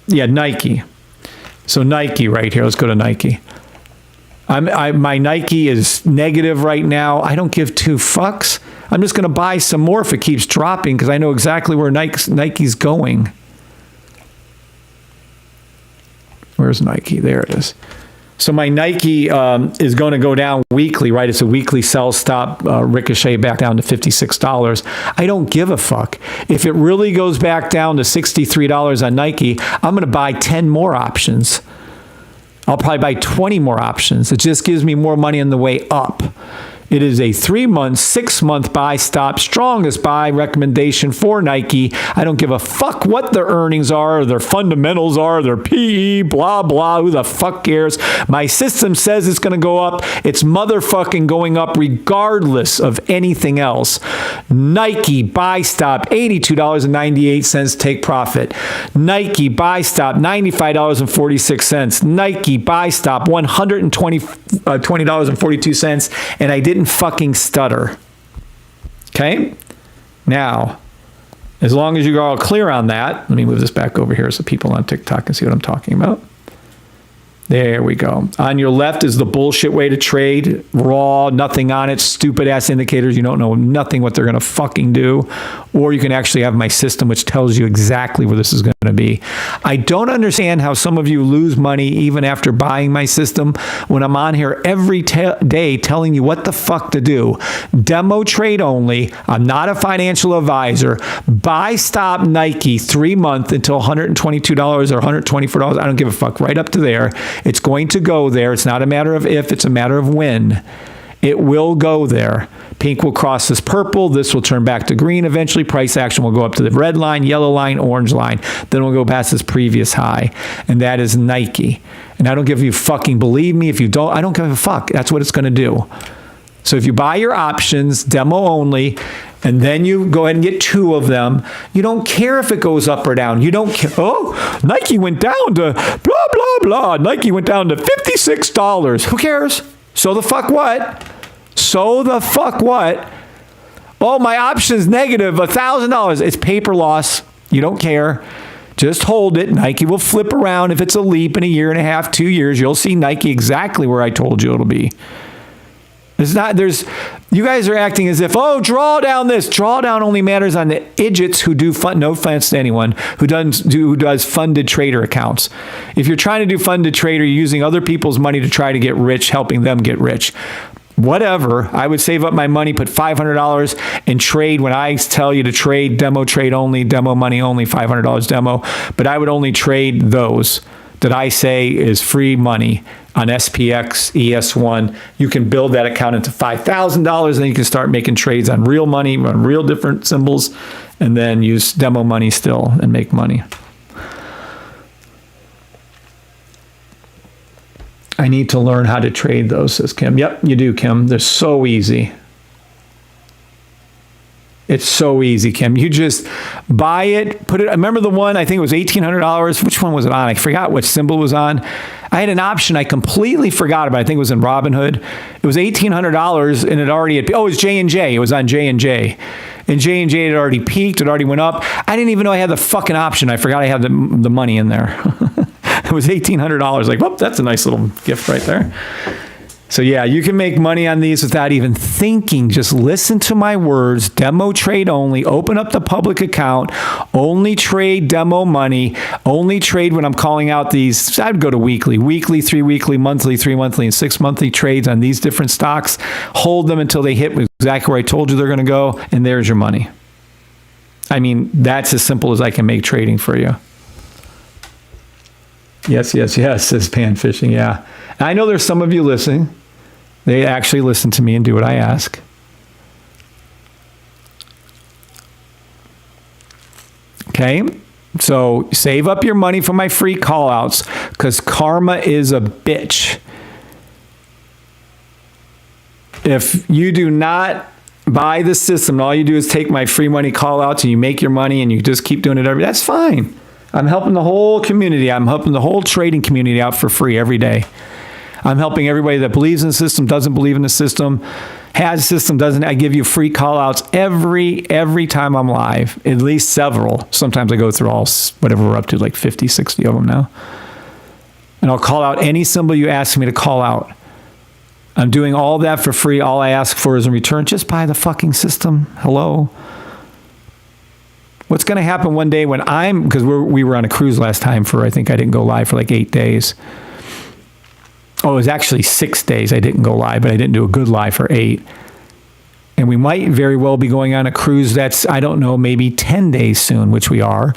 Yeah, Nike. So Nike right here. Let's go to Nike. My Nike is negative right now. I don't give two fucks. I'm just going to buy some more if it keeps dropping because I know exactly where Nike's going. Where's Nike? There it is. So my Nike is going to go down weekly, right? It's a weekly sell stop, ricochet back down to $56. I don't give a fuck. If it really goes back down to $63 on Nike, I'm going to buy 10 more options. I'll probably buy 20 more options. It just gives me more money on the way up. It is a 3-month, 6-month buy stop, strongest buy recommendation for Nike. I don't give a fuck what their earnings are, or their fundamentals are, their PE, blah, blah. Who the fuck cares? My system says it's going to go up. It's motherfucking going up regardless of anything else. Nike buy stop, $82.98, take profit. Nike buy stop, $95.46. Nike buy stop, $120.42. And I didn't fucking stutter. Okay? Now, as long as you're all clear on that, let me move this back over here so people on TikTok can see what I'm talking about. There we go. On your left is the bullshit way to trade. Raw, nothing on it, stupid ass indicators. You don't know nothing what they're going to fucking do. Or you can actually have my system, which tells you exactly where this is going to be. I don't understand how some of you lose money even after buying my system when I'm on here every day telling you what the fuck to do. Demo trade only. I'm not a financial advisor. Buy stop Nike 3 month until $122 or $124. I don't give a fuck. Right up to there. It's going to go there. It's not a matter of if, it's a matter of when. It will go there. Pink will cross this purple. This will turn back to green eventually. Price action will go up to the red line, yellow line, orange line. Then we'll go past this previous high. And that is Nike. And I don't give you fucking believe me. If you don't, I don't give a fuck. That's what it's going to do. So if you buy your options, demo only, and then you go ahead and get 2 of them, you don't care if it goes up or down. You don't care. Oh, Nike went down to blah, blah, blah. Nike went down to $56. Who cares? So the fuck what? So the fuck what? Oh, my option's negative $1,000. It's paper loss. You don't care. Just hold it. Nike will flip around. If it's a leap in a year and a half, 2 years, you'll see Nike exactly where I told you it'll be. It's not, you guys are acting as if, oh, drawdown this. Drawdown only matters on the idiots who do no offense to anyone, who does funded trader accounts. If you're trying to do funded trader, you're using other people's money to try to get rich, helping them get rich. Whatever. I would save up my money, put $500 and trade when I tell you to trade, demo trade only, demo money only, $500 demo. But I would only trade those that I say is free money on SPX, ES1. You can build that account into $5,000, then you can start making trades on real money, on real different symbols, and then use demo money still and make money. I need to learn how to trade those, says Kim. Yep, you do, Kim. They're so easy. It's so easy, Kim. You just buy it, put it. I remember the one, I think it was $1,800. Which one was it on? I forgot which symbol was on. I had an option I completely forgot about. I think it was in Robinhood. It was $1,800 and it already had, oh, it was J&J. It was on J&J. And J&J had already peaked. It already went up. I didn't even know I had the fucking option. I forgot I had the money in there. It was $1,800. Like, whoop, that's a nice little gift right there. So yeah, you can make money on these without even thinking. Just listen to my words. Demo trade only. Open up the public account. Only trade demo money. Only trade when I'm calling out these. I'd go to weekly, 3 weekly, monthly, 3 monthly, and 6 monthly trades on these different stocks. Hold them until they hit exactly where I told you they're going to go, and there's your money. I mean, that's as simple as I can make trading for you. Yes, says Pan Fishing. Yeah. And I know there's some of you listening. They actually listen to me and do what I ask. Okay. So save up your money for my free call outs because karma is a bitch. If you do not buy the system and all you do is take my free money call outs and you make your money and you just keep doing it that's fine. I'm helping the whole community. I'm helping the whole trading community out for free every day. I'm helping everybody that believes in the system, doesn't believe in the system, has a system, doesn't. I give you free call outs every time I'm live, at least several. Sometimes I go through all, whatever we're up to, like 50, 60 of them now. And I'll call out any symbol you ask me to call out. I'm doing all that for free. All I ask for is in return, just buy the fucking system. Hello. What's going to happen one day when because we were on a cruise last time I think I didn't go live for like 8 days. Oh, it was actually 6 days I didn't go live, but I didn't do a good live for 8. And we might very well be going on a cruise that's, I don't know, maybe 10 days soon, which we are.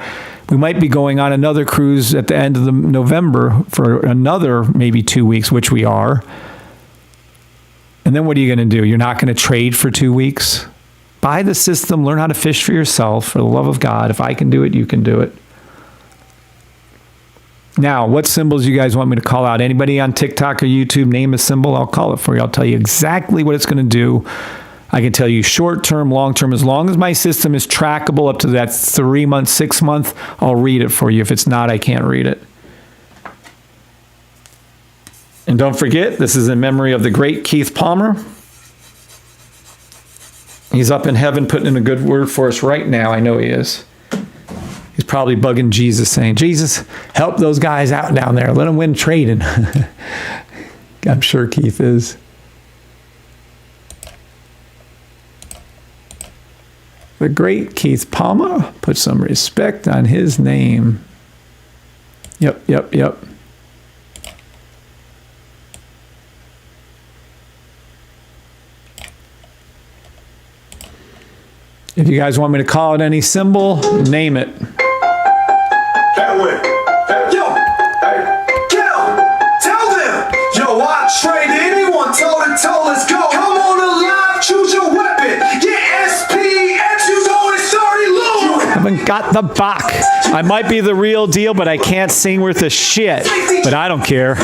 We might be going on another cruise at the end of November for another maybe 2 weeks, which we are. And then what are you going to do? You're not going to trade for 2 weeks? Buy the system, learn how to fish for yourself, for the love of God. If I can do it, you can do it. Now, what symbols you guys want me to call out? Anybody on TikTok or YouTube, name a symbol, I'll call it for you. I'll tell you exactly what it's going to do. I can tell you short term, long term. As long as my system is trackable up to that 3 month, 6 month, I'll read it for you. If it's not, I can't read it. And don't forget, this is in memory of the great Keith Palmer. He's up in heaven putting in a good word for us right now. I know he is. He's probably bugging Jesus saying, Jesus, help those guys out down there. Let them win trading. I'm sure Keith is. The great Keith Palmer. Put some respect on his name. Yep. If you guys want me to call it any symbol, name it. That way. Hey, yo, hey, Kel, tell them. Yo, I trade anyone toe to toe. Let's go. Come on alive, choose your weapon. Yeah, SPX, you know it's 30 low. Haven't got the Bach. I might be the real deal, but I can't sing worth a shit. But I don't care.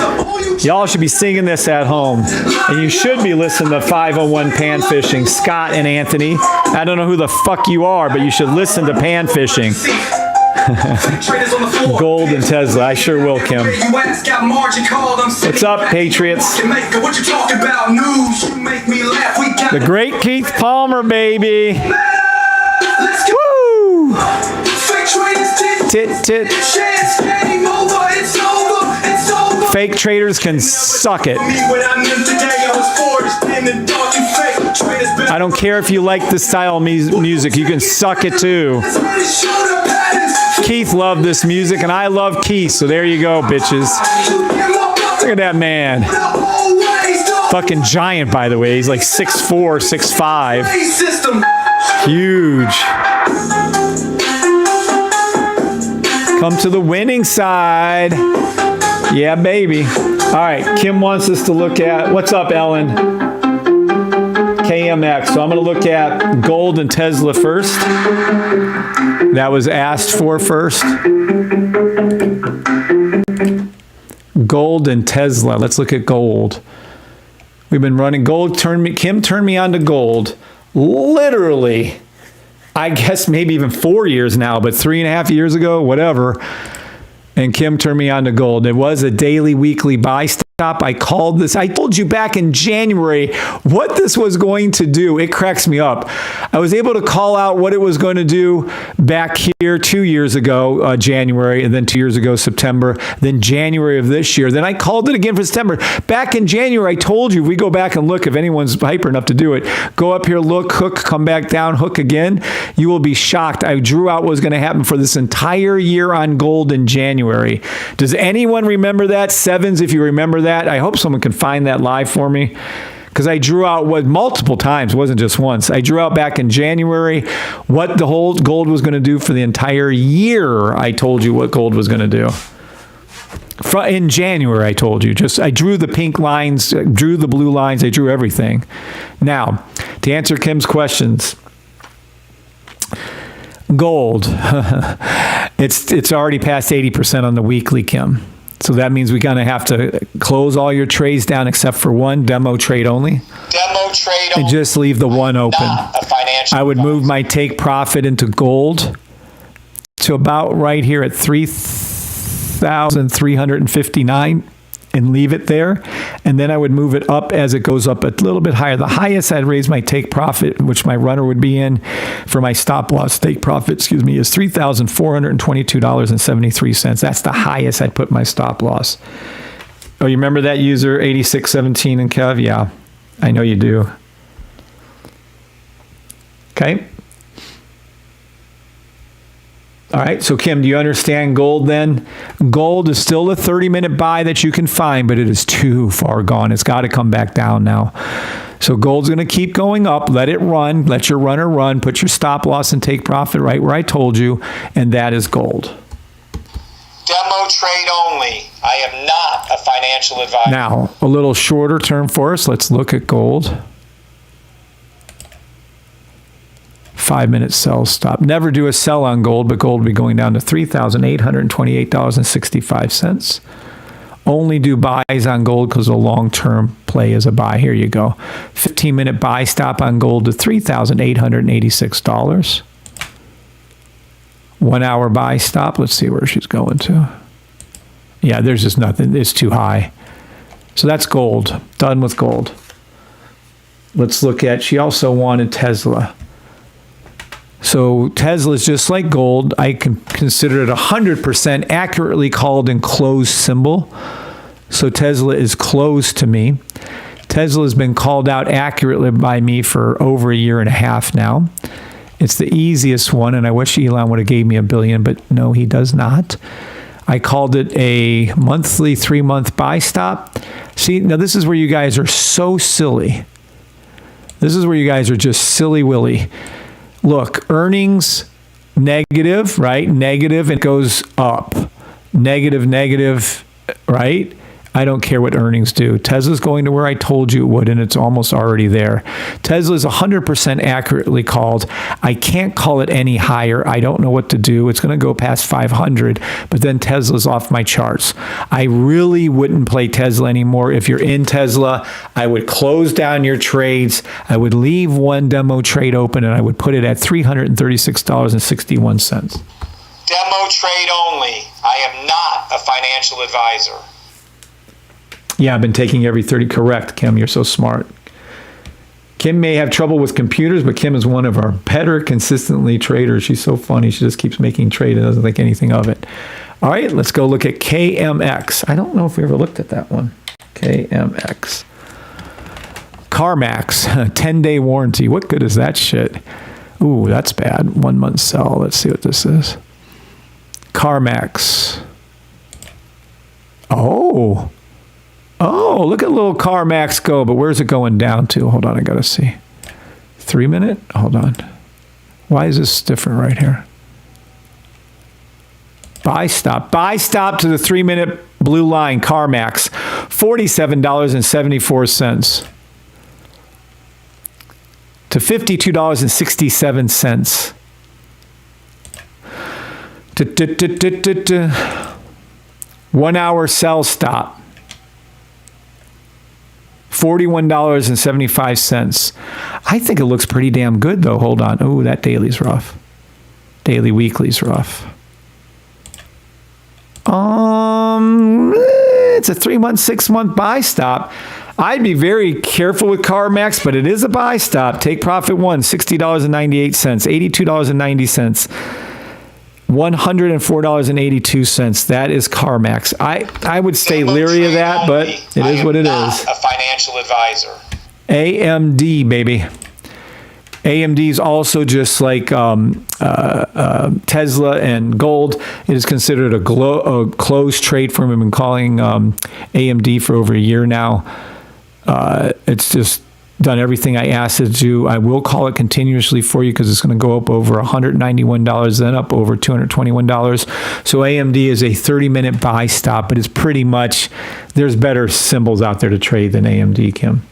Y'all should be singing this at home. And you should be listening to 501 Pan Fishing, Scott and Anthony. I don't know who the fuck you are, but you should listen to Pan Fishing. Gold and Tesla. I sure will, Kim. What's up, Patriots? The great Keith Palmer, baby. Woo! Tit. Fake traders can suck it. I don't care if you like this style of music. You can suck it too. Keith loved this music, and I love Keith. So there you go, bitches. Look at that man. Fucking giant, by the way. He's like 6'4", 6'5". Huge. Come to the winning side. Yeah, baby. All right, Kim wants us to look at, what's up, Ellen? KMX. So I'm going to look at gold and Tesla first. That was asked for first. Gold and Tesla. Let's look at gold. We've been running gold. Kim turned me on to gold. Literally, I guess maybe even 4 years now, but 3.5 years ago, whatever. And Kim turned me on to gold. It was a daily, weekly buy stop. I called this. I told you back in January what this was going to do. It cracks me up. I was able to call out what it was going to do back here 2 years ago, January, and then 2 years ago, September, then January of this year. Then I called it again for September. Back in January, I told you, if we go back and look, if anyone's hyper enough to do it, go up here, look, hook, come back down, hook again. You will be shocked. I drew out what was going to happen for this entire year on gold in January. Does anyone remember that? Sevens, if you remember that. I hope someone can find that live for me, because I drew out what multiple times, wasn't just once. I drew out back in January what the whole gold was going to do for the entire year. I told you what gold was going to do. In January, I told you. I drew the pink lines, drew the blue lines, I drew everything. Now, to answer Kim's questions, gold, it's already past 80% on the weekly, Kim. So that means we're going to have to close all your trades down except for one, demo trade only. Demo trade only. And just leave the one open. Not a financial I would advisor. move my take profit into gold to about right here at 3,359 and leave it there. And then I would move it up as it goes up a little bit higher. The highest I'd raise my take profit, which my runner would be in for my stop loss take profit, is $3,422.73. That's the highest I'd put my stop loss. Oh, you remember that user 8617 and Kev? Yeah, I know you do. Okay. All right, so Kim, do you understand gold then? Gold is still a 30-minute buy that you can find, but it is too far gone. It's got to come back down now. So gold's going to keep going up. Let it run. Let your runner run. Put your stop loss and take profit right where I told you, and that is gold. Demo trade only. I am not a financial advisor. Now, a little shorter term for us. Let's look at gold. 5-minute sell stop. Never do a sell on gold, but gold will be going down to $3,828.65. Only do buys on gold because a long-term play is a buy. Here you go. 15-minute buy stop on gold to $3,886. 1 hour buy stop. Let's see where she's going to. Yeah, there's just nothing. It's too high. So that's gold. Done with gold. Let's look at, she also wanted Tesla. So Tesla is just like gold. I can consider it 100% accurately called and closed symbol. So Tesla is closed to me. Tesla has been called out accurately by me for over a year and a half now. It's the easiest one, and I wish Elon would have gave me $1 billion, but no, he does not. I called it a monthly 3-month buy stop. See, now this is where you guys are so silly. This is where you guys are just silly willy. Look, earnings negative, right? Negative, and it goes up. Negative, right? I don't care what earnings do. Tesla's going to where I told you it would, and it's almost already there. Tesla is 100% accurately called. I can't call it any higher. I don't know what to do. It's going to go past 500, but then Tesla's off my charts. I really wouldn't play Tesla anymore. If you're in Tesla, I would close down your trades. I would leave one demo trade open, and I would put it at $336.61. Demo trade only. I am not a financial advisor. Yeah, I've been taking every 30. Correct, Kim. You're so smart. Kim may have trouble with computers, but Kim is one of our better consistently traders. She's so funny. She just keeps making trade and doesn't think anything of it. All right, let's go look at KMX. I don't know if we ever looked at that one. KMX. CarMax, 10-day warranty. What good is that shit? Ooh, that's bad. 1 month sell. Let's see what this is. CarMax. Oh, look at little CarMax go, but where's it going down to? Hold on, I gotta see. 3 minute? Hold on. Why is this different right here? Buy stop to the 3 minute blue line, CarMax, $47.74 to $52.67. 1 hour sell stop. $41.75. I think it looks pretty damn good, though. Hold on. Oh, that daily's rough. Daily, weekly's rough. It's a 3-month, 6-month buy stop. I'd be very careful with CarMax, but it is a buy stop. Take profit one, $60.98, $82.90. $104.82. That is CarMax. I would stay leery of that, but it is what it is. A financial advisor. AMD, baby. AMD is also just like Tesla and gold. It is considered a closed trade firm. I've been calling AMD for over a year now. It's just done everything I asked it to do. I will call it continuously for you because it's going to go up over $191, then up over $221. So AMD is a 30-minute buy stop, but it's pretty much, there's better symbols out there to trade than AMD, Kim.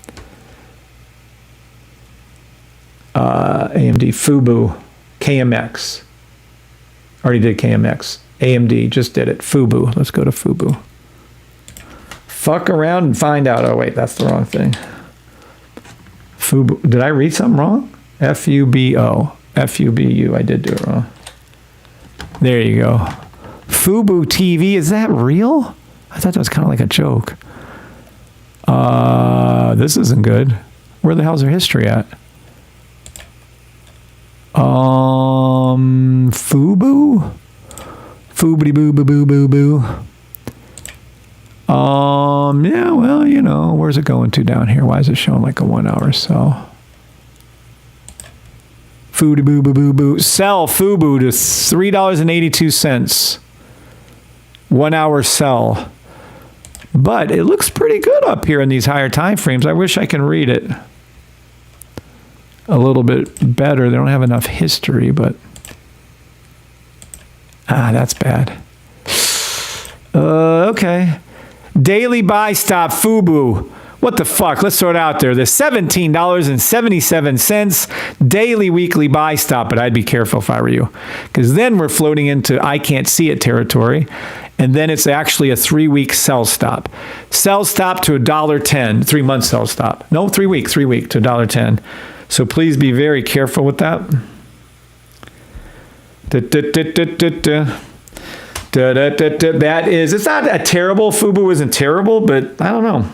AMD, FUBU, KMX. Already did KMX. AMD, just did it. FUBU. Let's go to FUBU. Fuck around and find out. Oh, wait, that's the wrong thing. FUBU. Did I read something wrong? FUBO. FUBU. I did do it wrong. There you go. FUBU TV. Is that real? I thought that was kind of like a joke. This isn't good. Where the hell's their history at? FUBU? Foobity boo boo boo boo boo. Yeah, well, you know, where's it going to down here? Why is it showing like a 1 hour sell? Foodie boo boo boo boo. Sell FUBU to $3.82. 1 hour sell. But it looks pretty good up here in these higher time frames. I wish I can read it a little bit better. They don't have enough history, but that's bad. Okay. Daily buy stop FUBU. What the fuck? Let's throw it out there. The $17.77 daily weekly buy stop, but I'd be careful if I were you, because then we're floating into I can't see it territory, and then it's actually a 3-week sell stop. Sell stop to $1.10. 3-month sell stop. No, 3 week to $1.10. So please be very careful with that. That is, it's not a terrible, FUBU isn't terrible, but I don't know.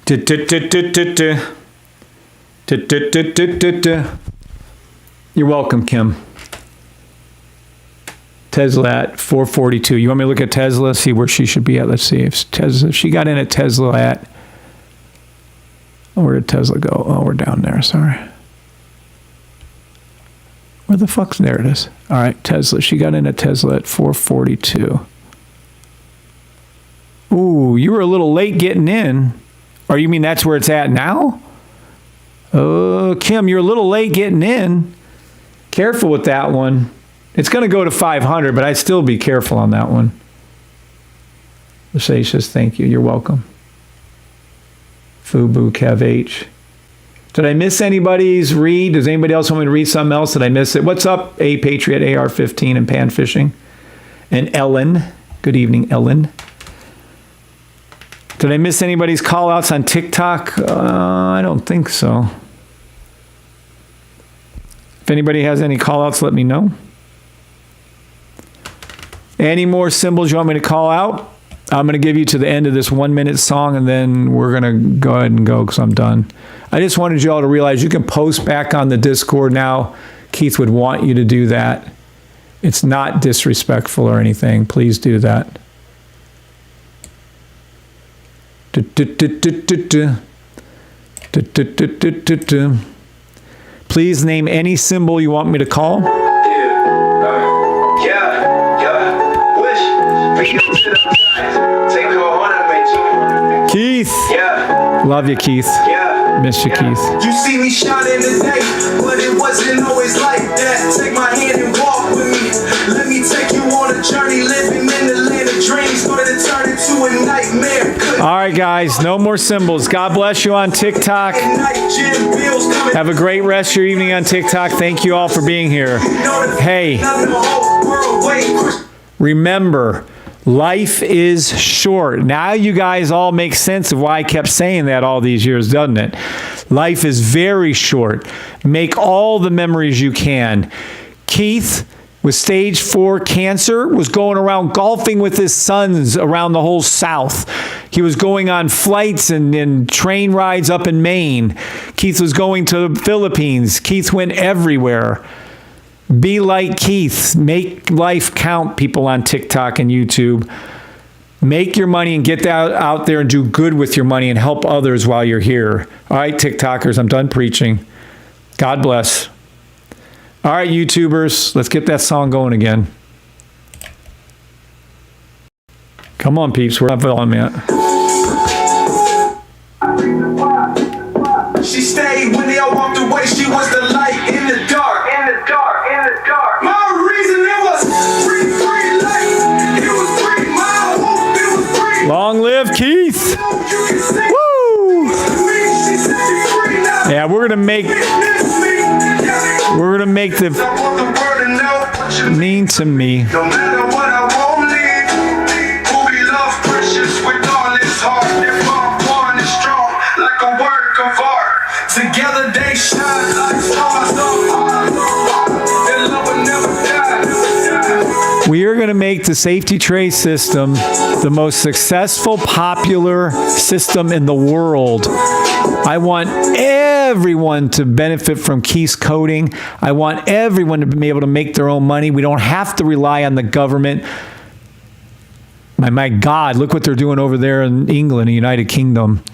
You're welcome, Kim. Tesla at 442. You want me to look at Tesla, see where she should be at? Let's see if Tesla. She got in at Tesla at. Oh, where did Tesla go? Oh, we're down there. Sorry. Where the fuck's there? It is. All right, Tesla. She got in at Tesla at 442. Ooh, you were a little late getting in. Or you mean that's where it's at now? Oh, Kim, you're a little late getting in. Careful with that one. It's going to go to 500, but I'd still be careful on that one. Leshay says, thank you. You're welcome. Fubu, Kev H. Did I miss anybody's read? Does anybody else want me to read something else? Did I miss it? What's up, A Patriot, AR-15, and Pan Fishing? And Ellen. Good evening, Ellen. Did I miss anybody's call-outs on TikTok? I don't think so. If anybody has any call-outs, let me know. Any more symbols you want me to call out? I'm going to give you to the end of this 1-minute song, and then we're going to go ahead and go because I'm done. I just wanted you all to realize you can post back on the Discord now. Keith would want you to do that. It's not disrespectful or anything. Please do that. Please name any symbol you want me to call. Keith. Yeah. Love you, Keith. Yeah. Miss you, Keith. You see me shining today, but it wasn't always like that. Take my hand and walk with me. Let me take you on a journey, living in the land of dreams. Started to turn into a nightmare. All right, guys. No more symbols. God bless you on TikTok. Have a great rest of your evening on TikTok. Thank you all for being here. Hey, remember, life is short. Now you guys all make sense of why I kept saying that all these years, doesn't it? Life is very short. Make all the memories you can. Keith, with stage 4 cancer, was going around golfing with his sons around the whole South. He was going on flights and train rides up in Maine. Keith was going to the Philippines. Keith went everywhere. Be like Keith. Make life count, people on TikTok and YouTube. Make your money and get that out there and do good with your money and help others while you're here. All right, TikTokers, I'm done preaching. God bless. All right, YouTubers, let's get that song going again. Come on, peeps. We're not on yet. She stayed when they all walked away. She was the light in the dark. In the dark. In the dark. My reason it was free, free life. It was free. My hope it was free. Long live Keith. Woo! Yeah, we're gonna make the mean to me. No matter what, I won't leave. Who be love precious with all his heart. If I'm born is strong like a work of art. Together they shine like stars. Their love will never die. We are going to make the safety trade system the most successful, popular system in the world. I want everyone to benefit from Keith's coding. I want everyone to be able to make their own money. We don't have to rely on the government. My God, look what they're doing over there in England, the United Kingdom.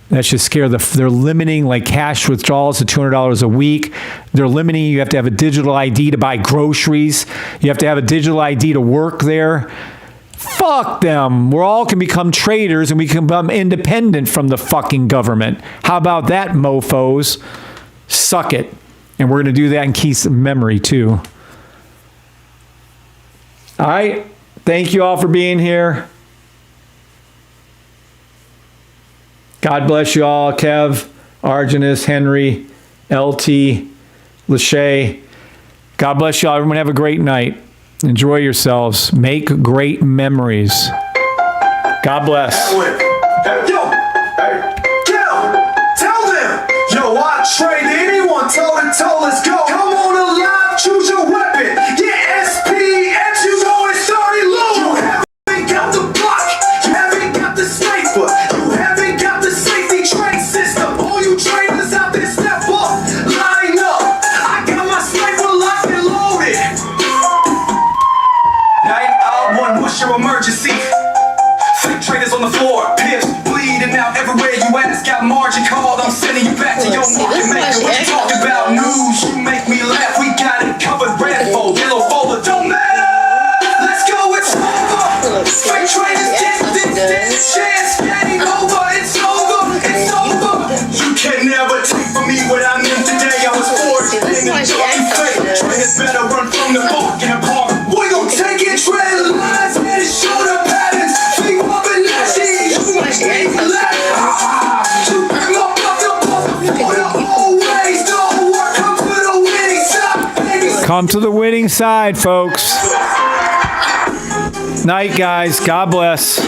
That should scare they're limiting like cash withdrawals to $200 a week. They're limiting, you have to have a digital ID to buy groceries. You have to have a digital ID to work there. Fuck them. We all can become traders and we can become independent from the fucking government. How about that, mofos? Suck it. And we're going to do that in Keith's memory too. All right. Thank you all for being here. God bless you all. Kev, Arginus, Henry, LT, Lachey. God bless you all. Everyone have a great night. Enjoy yourselves. Make great memories. God bless. Yo, tell them. Yo, I trade anyone toe to toe. Let's go. Come on alive, choose your weapon. Yeah, SPX, you know it's starting low. You haven't got the block. You haven't got the sniper. You haven't got what I meant today. I was forged in the dark fate. Trainers better run from the bark in the park. We gon' take it, trail lines, head and shoulder patterns. Feet up and lashes. You ain't getting left. You bring up the for the old ways. Don't work, come to the winning side, baby. Come to the winning side, folks. Night, guys. God bless.